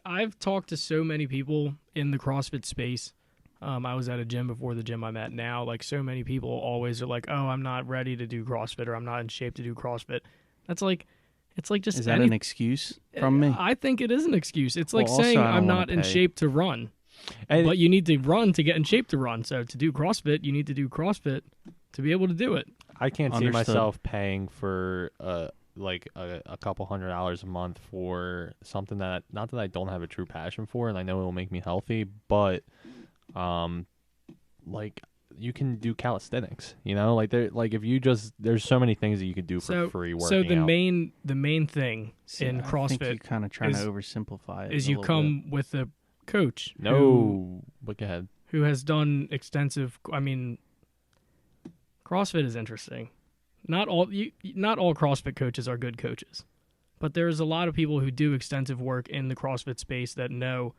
I've talked to so many people in the CrossFit space. I was at a gym before the gym I'm at now. Like so many people always are like, "Oh, I'm not ready to do CrossFit," or "I'm not in shape to do CrossFit." That's like, it's like just Is that an excuse from me? I think it is an excuse. It's like Well, also, saying I don't I'm wanna not in pay. shape to run, And but you need to run to get in shape to run. So to do CrossFit, you need to do CrossFit to be able to do it. I can't see Understood. myself paying for like a couple $100 a month for something that not that I don't have a true passion for, and I know it will make me healthy, but like you can do calisthenics, you know, like if you just there's so many things that you could do for free working So the out. main thing See, in I think CrossFit you're kind of trying is- to oversimplify it. is a you little come with a coach No, but go ahead. who has done extensive. I mean, CrossFit is interesting. Not all CrossFit coaches are good coaches, but there's a lot of people who do extensive work in the CrossFit space that know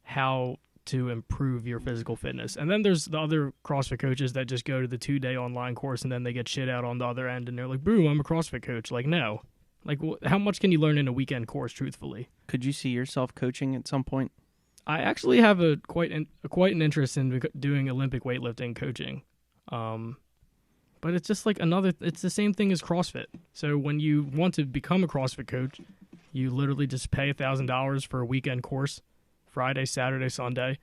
how to improve your physical fitness. And then there's the other CrossFit coaches that just go to the 2-day online course and then they get shit out on the other end and they're like, boom, I'm a CrossFit coach. Like, no. Like, how much can you learn in a weekend course, truthfully? Could you see yourself coaching at some point? I actually have quite an interest in doing Olympic weightlifting coaching. But it's just like it's the same thing as CrossFit. So when you want to become a CrossFit coach, you literally just pay $1,000 for a weekend course, Friday, Saturday, Sunday,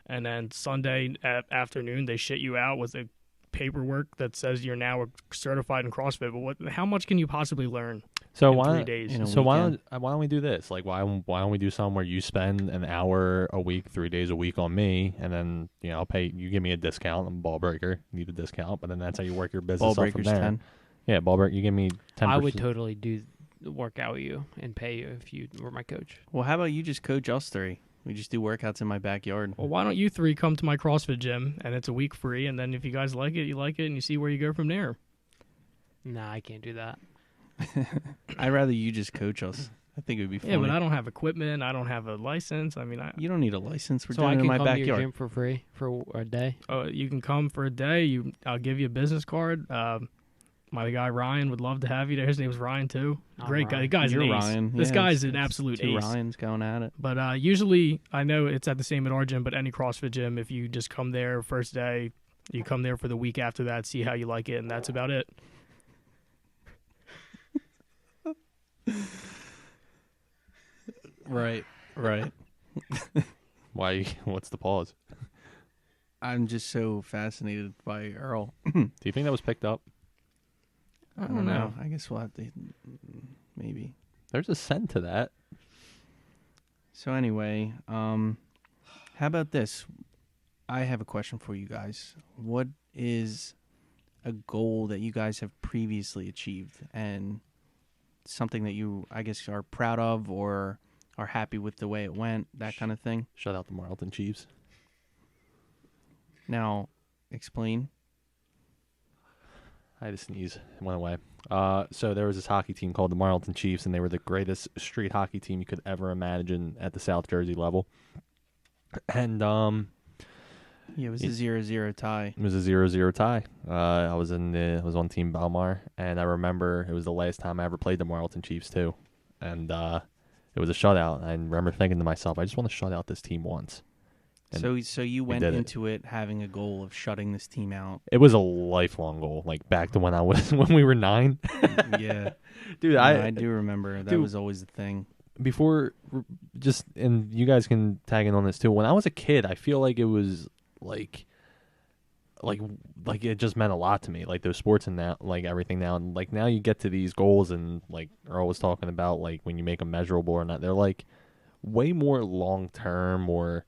and then Sunday afternoon they shit you out with a paperwork that says you're now certified in CrossFit. But how much can you possibly learn So in why 3 days? in a so why weekend? don't we do this? Like why don't we do something where you spend an hour a week, 3 days a week on me, and then I'll pay you, give me a discount. I'm a ball breaker, need a discount, but then that's how you work your business Ball up from breakers there. 10. Yeah, ball break. You give me 10%. I would totally work out with you and pay you if you were my coach. Well, how about you just coach us three? We just do workouts in my backyard. Well, why don't you three come to my CrossFit gym, and it's a week free, and then if you guys like it, you like it, and you see where you go from there. Nah, I can't do that. I'd rather you just coach us. I think it would be funny. Yeah, but I don't have equipment. I don't have a license. I mean, You don't need a license. We're So doing I it can in my come to your backyard. gym for free for a day. you can come for a day. I'll give you a business card. My guy Ryan would love to have you there. His name's Ryan too. I'm Great guy. Ryan. The guy's You're an ace. Ryan. This Yeah, guy's it's an absolute two ace. Ryans going at it. But usually, I know it's at the same at our gym, but any CrossFit gym, if you just come there first day, you come there for the week after that, see how you like it, and that's about it. Right. Why? What's the pause? I'm just so fascinated by Earl. Do you think that was picked up? I don't know. I guess we'll have to maybe. There's a scent to that. So anyway, how about this? I have a question for you guys. What is a goal that you guys have previously achieved and something that you, I guess, are proud of or are happy with the way it went, that kind of thing? Shut out the Marlton Chiefs. Now, explain. I had to sneeze. It went away. So there was this hockey team called the Marlton Chiefs, and they were the greatest street hockey team you could ever imagine at the South Jersey level. And Yeah, it was a 0-0 tie. it was a 0-0 tie. I was on Team Belmar, and I remember it was the last time I ever played the Marlton Chiefs too. And it was a shutout. I remember thinking to myself, I just want to shut out this team once. And So you went did it. into it having a goal of shutting this team out. it was a lifelong goal, like back to when when we were 9. Yeah. Dude, I do remember. That Dude. was always the thing. before just, and you guys can tag in on this too, when I was a kid, I feel like it was like it just meant a lot to me, like those sports and that, like everything now. And like now you get to these goals, and like Earl was talking about, like when you make them measurable or not, they're like way more long term, or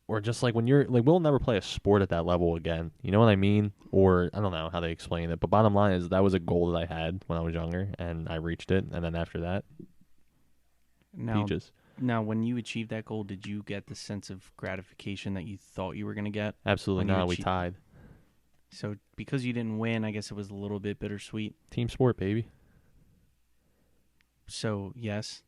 or just like when you're like, we'll never play a sport at that level again, you know what I mean? Or I don't know how they explain it, but bottom line is that was a goal that I had when I was younger, and I reached it. And then after that, peaches. Now, when you achieved that goal, did you get the sense of gratification that you thought you were going to get? Absolutely when you not. We achieve- tied. So because you didn't win, I guess it was a little bit bittersweet. Team sport, baby. So, yes.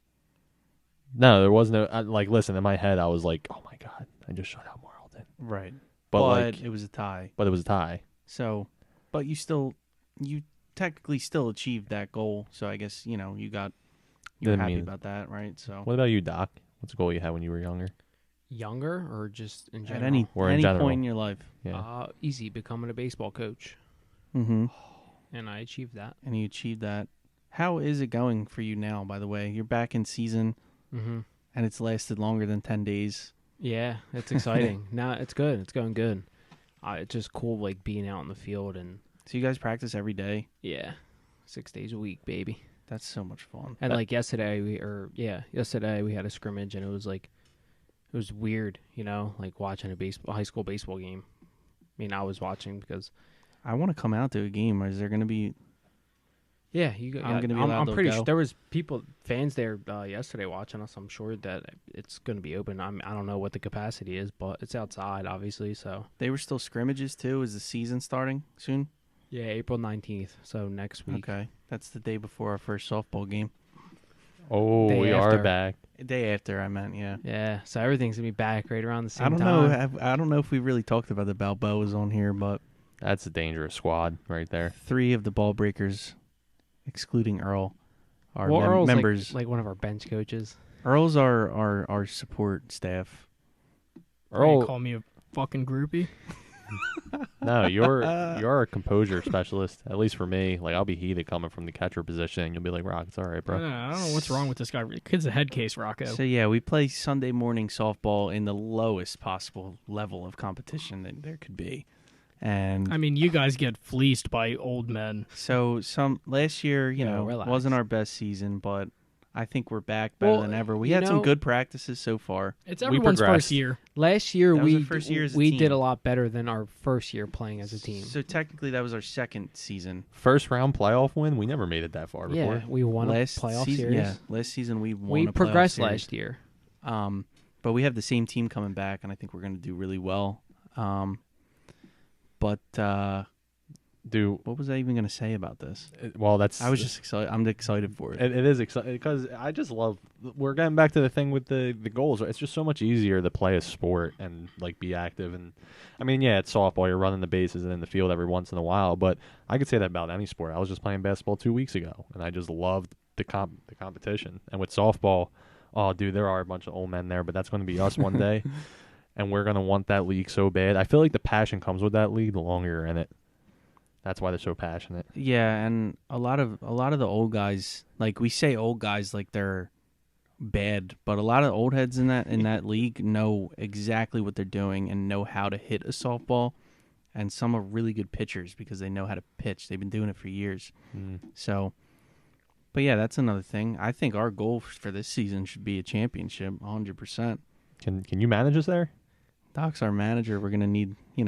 No, there was no like. Listen, in my head, I was like, "Oh my god, I just shut out Marlton." Right. But like, it was a tie. but it was a tie. So, but you technically still achieved that goal. So I guess you were Didn't happy mean- about that, right? So What about you, Doc? What's a goal you had when you were younger? Younger or just in at general? Or in any general. point in your life. Yeah. Easy, becoming a baseball coach. Mm-hmm. And I achieved that. And you achieved that. How is it going for you now? By the way, you're back in season, Mm-hmm. and it's lasted longer than 10 days. Yeah, it's exciting. No, it's good. It's going good. It's just cool, like being out in the field and So you guys practice every day. 6 days a week, baby. That's so much fun. And like yesterday we had a scrimmage and it was weird, like watching a high school baseball game. I mean, I was watching because I want to come out to a game. Is there going to be? I'm gonna be allowed I'm to pretty go. sure there was fans there yesterday watching us. I'm sure that it's going to be open. I don't know what the capacity is, but it's outside, obviously. So They were still scrimmages too. Is the season starting soon? yeah, April 19th. So next week. Okay, that's the day before our first softball game. Oh, Day we after. are back. Day after, I meant, yeah. Yeah, so everything's gonna be back right around the same I don't time. know. I don't know if we really talked about the Balboas on here, but That's a dangerous squad right there. 3 of the ball breakers, excluding Earl, are Well, Earl's members. like one of our bench coaches. Earl's our support staff. Earl, Earl, call me a fucking groupie. no, you're a composure specialist. At least for me, like I'll be heated coming from the catcher position, and you'll be like, "Rock, it's all right, bro." I don't know what's wrong with this guy. Kid's a head case, Rocco. So yeah, we play Sunday morning softball in the lowest possible level of competition that there could be. And I mean, you guys get fleeced by old men. so last year, relax. wasn't our best season, but I think we're back better Well, than ever. We you had some know- good practices so far. It's We everyone's progressed. first year. Last year That was we our first year as a we team. did a lot better than our first year playing as a team. So technically that was our second season. First round playoff win. We never made it that far before. Yeah, we won last a playoff season, series. Yeah, last season we won We a playoff progressed series. last year. But we have the same team coming back, and I think we're going to do really well. But what was I even going to say about this? Well, that's. I was just excited. I'm excited for it. It is exciting because I just love. We're getting back to the thing with the goals. It's just so much easier to play a sport and like be active. And I mean, yeah, it's softball. You're running the bases and in the field every once in a while. But I could say that about any sport. I was just playing basketball 2 weeks ago, and I just loved the competition. And with softball, oh, dude, there are a bunch of old men there, but that's going to be us one day, and we're going to want that league so bad. I feel like the passion comes with that league the longer you're in it. That's why they're so passionate. Yeah, and a lot of the old guys, like we say old guys like they're bad, but a lot of old heads in that league know exactly what they're doing and know how to hit a softball, and some are really good pitchers because they know how to pitch. They've been doing it for years. So, but yeah, that's another thing. I think our goal for this season should be a championship, 100%. Can you manage us there? Doc's our manager. We're gonna need, we're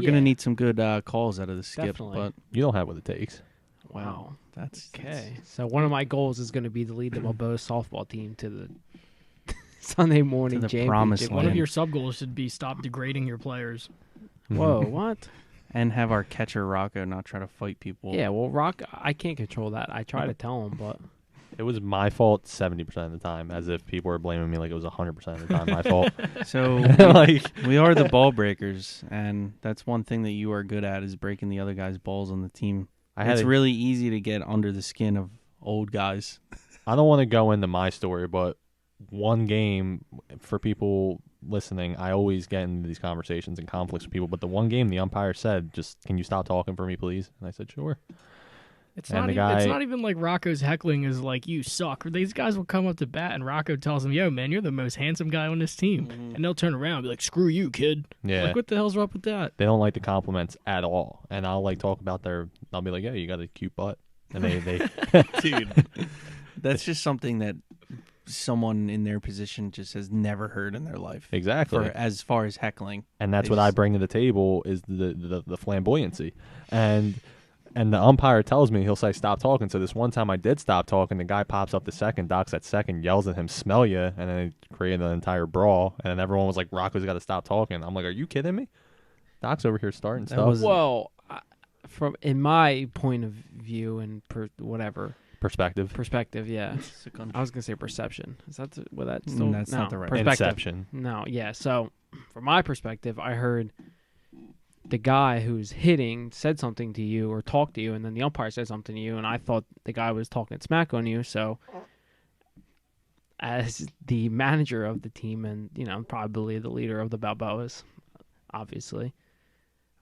Yeah. gonna need some good calls out of the skip. Definitely. But You don't have what it takes. wow, that's Okay. So one of my goals is going to be to lead the Balboa softball team to the Sunday morning the championship. promised One of land. your sub goals should be stop degrading your players. Whoa, what? And have our catcher Rocco not try to fight people. Yeah, well, Rock, I can't control that. I try to tell him, but It was my fault 70% of the time, as if people were blaming me like it was 100% of the time my fault. So Like, we are the ball breakers, and that's one thing that you are good at is breaking the other guys' balls on the team. It's really easy to get under the skin of old guys. I don't want to go into my story, but one game for people listening, I always get into these conversations and conflicts with people. But the one game, the umpire said, "Just can you stop talking for me, please?" And I said, "Sure." It's And not. the Even, it's guy- not even like Rocco's heckling is like you suck. These guys will come up to bat and Rocco tells them, "Yo, man, you're the most handsome guy on this team," and they'll turn around and be like, "Screw you, kid." Yeah, Like, what the hell's up with that? they don't like the compliments at all, and I'll like talk about I'll be like, "Yeah, you got a cute butt," and they Dude, that's just something that someone in their position just has never heard in their life. exactly. As far as heckling. And that's They what I just- bring to the table is the flamboyancy, and the umpire tells me, he'll say stop talking. So this one time I did stop talking, the guy pops up to second, Doc's at second, yells at him, "Smell ya," and then it created an entire brawl, and then everyone was like, "Rocco's got to stop talking." I'm like, "Are you kidding me? Doc's over here starting That stuff." was- well, from in my point of view and whatever Perspective. Perspective, yeah. Second. I was gonna say perception. Is that what that's still? That's no, not the right perspective. Inception. No, yeah. So, from my perspective, I heard the guy who's hitting said something to you or talked to you, and then the umpire said something to you, and I thought the guy was talking smack on you. So, as the manager of the team and, probably the leader of the Balboas, obviously,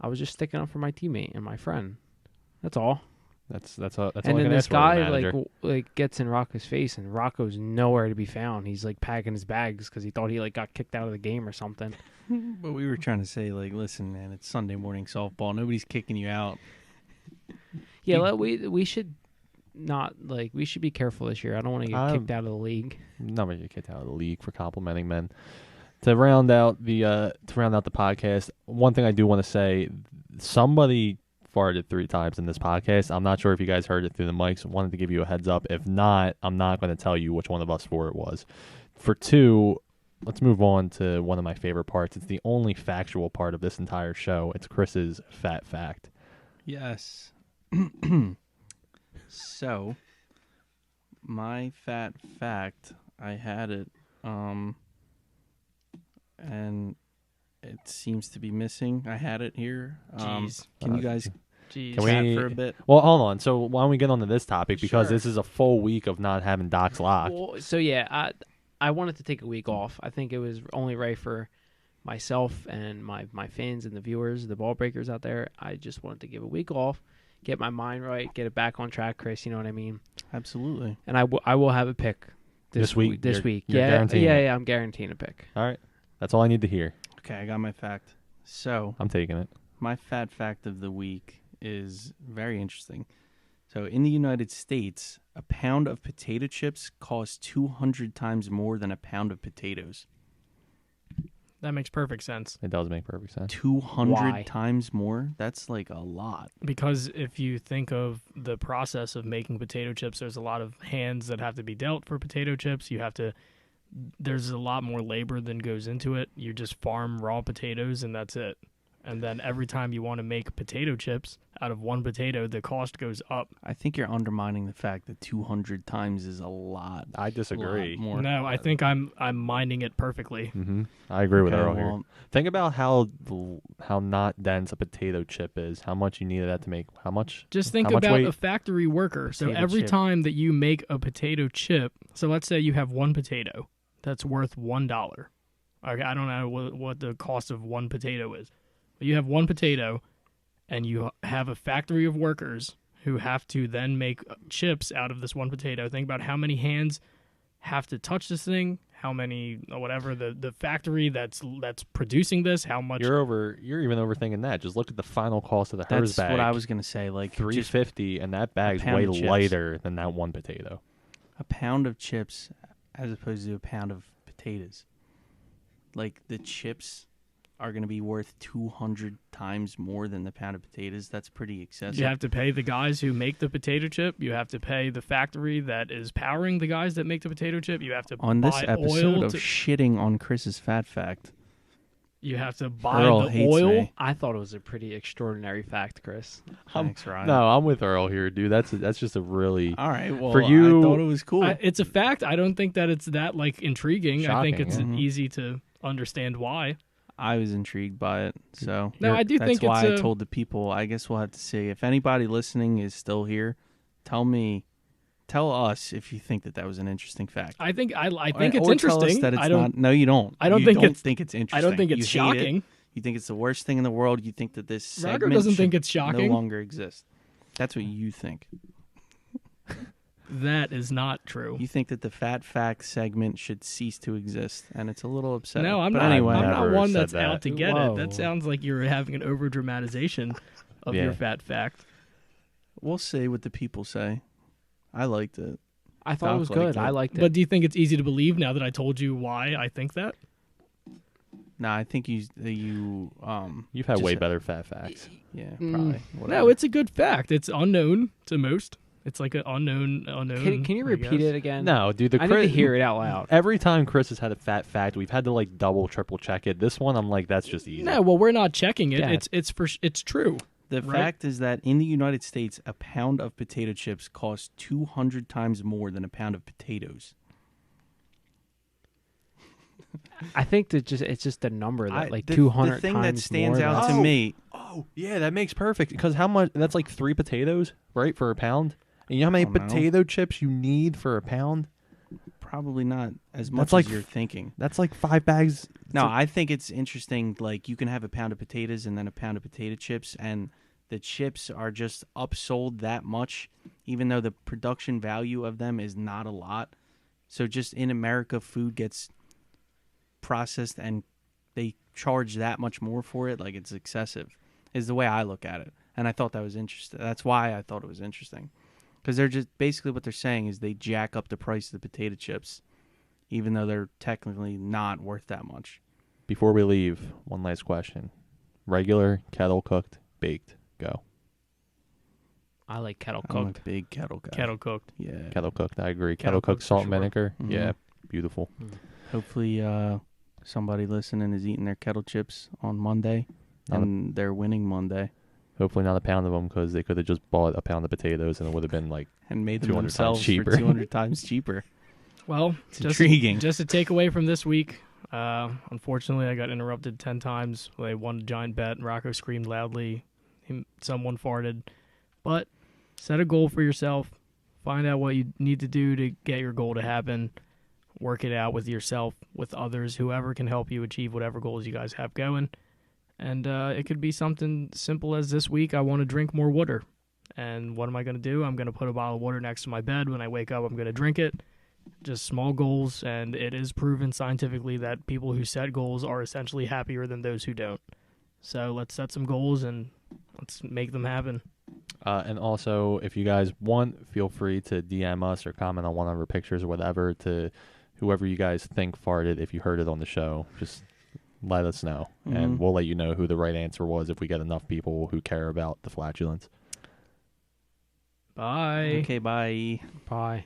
I was just sticking up for my teammate and my friend. That's all. That's all. That's And all I then can this ask for as a guy manager. like gets in Rocco's face, and Rocco's nowhere to be found. He's like packing his bags because he thought he got kicked out of the game or something. But we were trying to say, listen, man, it's Sunday morning softball. Nobody's kicking you out. Yeah, we should not we should be careful this year. I don't want to get kicked out of the league. Nobody get kicked out of the league for complimenting men. To round out the podcast, one thing I do want to say: somebody farted 3 times in this podcast. I'm not sure if you guys heard it through the mics. Wanted to give you a heads up. If not, I'm not going to tell you which one of us 4 it was. For 2, let's move on to one of my favorite parts. It's the only factual part of this entire show. It's Chris's fat fact. Yes. So, my fat fact, I had it, and it seems to be missing. I had it here. Jeez. Can you guys Jeez. Can chat we- for a bit? Well, hold on. So why don't we get on to this topic, because Sure. this is a full week of not having Doc's lock. Well, so yeah, I wanted to take a week off. I think it was only right for myself and my fans and the viewers, the ball breakers out there. I just wanted to give a week off, get my mind right, get it back on track, Chris. You know what I mean? Absolutely. And I will have a pick This week? This You're- week, you're yeah, guaranteeing it? yeah, I'm guaranteeing a pick. All right. That's all I need to hear. Okay, I got my fact. So, I'm taking it. my fat fact of the week is very interesting. So, in the United States, a pound of potato chips costs 200 times more than a pound of potatoes. That makes perfect sense. It does make perfect sense. 200 Why? times more? That's a lot. Because if you think of the process of making potato chips, there's a lot of hands that have to be dealt for potato chips. There's a lot more labor than goes into it. You just farm raw potatoes and that's it. And then every time you want to make potato chips out of one potato, the cost goes up. I think you're undermining the fact that 200 times is a lot. I disagree. Lot more. No, I think I'm minding it perfectly. Mm-hmm. I agree with Okay, Earl here. well, Think about how not dense a potato chip is. How much you need that to make. How much? Just think how much about weight? a factory worker. So Potato every chip. time that you make a potato chip, so let's say you have one potato that's worth $1. Okay, I don't know what the cost of one potato is. But you have one potato, and you have a factory of workers who have to then make chips out of this one potato. Think about how many hands have to touch this thing, how many, whatever, the factory that's producing this, how much. You're even overthinking that. Just look at the final cost of the Hers that's bag. what I was going to say. $3.50, and that bag's pound way of chips. lighter than that one potato. A pound of chips as opposed to a pound of potatoes. The chips are going to be worth 200 times more than the pound of potatoes. That's pretty excessive. You have to pay the guys who make the potato chip. You have to pay the factory that is powering the guys that make the potato chip. You have to On buy this episode oil. of shitting on Chris's fat fact, You have to buy Earl the hates oil. me. I thought it was a pretty extraordinary fact, Chris. Thanks, Ryan. No, I'm with Earl here, dude. That's just a really All right. Well, For you- I thought it was cool. It's a fact. I don't think that it's that intriguing. I think Shocking, it's yeah. easy to understand why. I was intrigued by it. So No, I do that's think why it's I told the people. I guess we'll have to see. If anybody listening is still here, tell us if you think that was an interesting fact. I think it's Or tell us interesting. that it's I don't. not. No, you don't. I don't You think it's- think it's interesting. I don't think it's You hate it. shocking. You think it's the worst thing in the world. You think that this Roger segment doesn't should think it's shocking. no longer exist. That's what you think. That is not true. You think that the fat fact segment should cease to exist, and it's a little upsetting. No, I'm but not. Anyway, I'm not Never one said that's that. out to get Whoa. it. That sounds like you're having an over dramatization of Yeah. your fat fact. we'll see what the people say. I liked it. I thought it was Sounds like good. it. I liked it. But do you think it's easy to believe now that I told you why I think that? No, I think you You've had Just way a- better fat facts. yeah, Mm. probably. No, Whatever. it's a good fact. It's unknown to most. It's like an unknown. Can you I repeat guess. it again? No, dude. The I need to Chris, hear it out loud. Every time Chris has had a fat fact, we've had to double, triple check it. This one, I'm like, that's just easy. No, well, we're not checking it. Yeah. It's true. The Right. fact is that in the United States, a pound of potato chips costs 200 times more than a pound of potatoes. I think that it's just a number that The 200 thing times that stands more out than- to me, Oh, yeah, that makes perfect. Because how much? That's like 3 potatoes, right, for a pound. And you know how many I don't know. potato chips you need for a pound? probably not as That's much like as you're thinking. That's like 5 bags. No, I think it's interesting. Like, you can have a pound of potatoes and then a pound of potato chips, and the chips are just upsold that much, even though the production value of them is not a lot. So just in America, food gets processed and they charge that much more for it. Like, it's excessive, is the way I look at it. And I thought that was interesting. That's why I thought it was interesting. Because they're just basically what they're saying is they jack up the price of the potato chips, even though they're technically not worth that much. Before we leave, one last question: regular, kettle cooked, baked. Go. I like kettle I'm cooked. a big kettle guy. Kettle cooked. Yeah. Kettle cooked. I agree. Kettle Kettle cooked, cooked for salt and sure. vinegar. Mhm. Yeah, beautiful. Hopefully, somebody listening is eating their kettle chips on Monday, Not a- and they're winning Monday, Hopefully not a pound of them, because they could have just bought a pound of potatoes and it would have been like and made them 200 times themselves cheaper. for 200 times cheaper. Well, It's intriguing. Just a takeaway from this week. Unfortunately, I got interrupted 10 times. I won a giant bet. Rocco screamed loudly. Someone farted. But set a goal for yourself. Find out what you need to do to get your goal to happen. Work it out with yourself, with others, whoever can help you achieve whatever goals you guys have going. And it could be something simple as this week, I want to drink more water. And what am I going to do? I'm going to put a bottle of water next to my bed. When I wake up, I'm going to drink it. Just small goals, and it is proven scientifically that people who set goals are essentially happier than those who don't. So let's set some goals and let's make them happen. And also, if you guys want, feel free to DM us or comment on one of our pictures or whatever to whoever you guys think farted. If you heard it on the show, just let us know, and Mhm. we'll let you know who the right answer was if we get enough people who care about the flatulence. Bye. Okay, bye. Bye.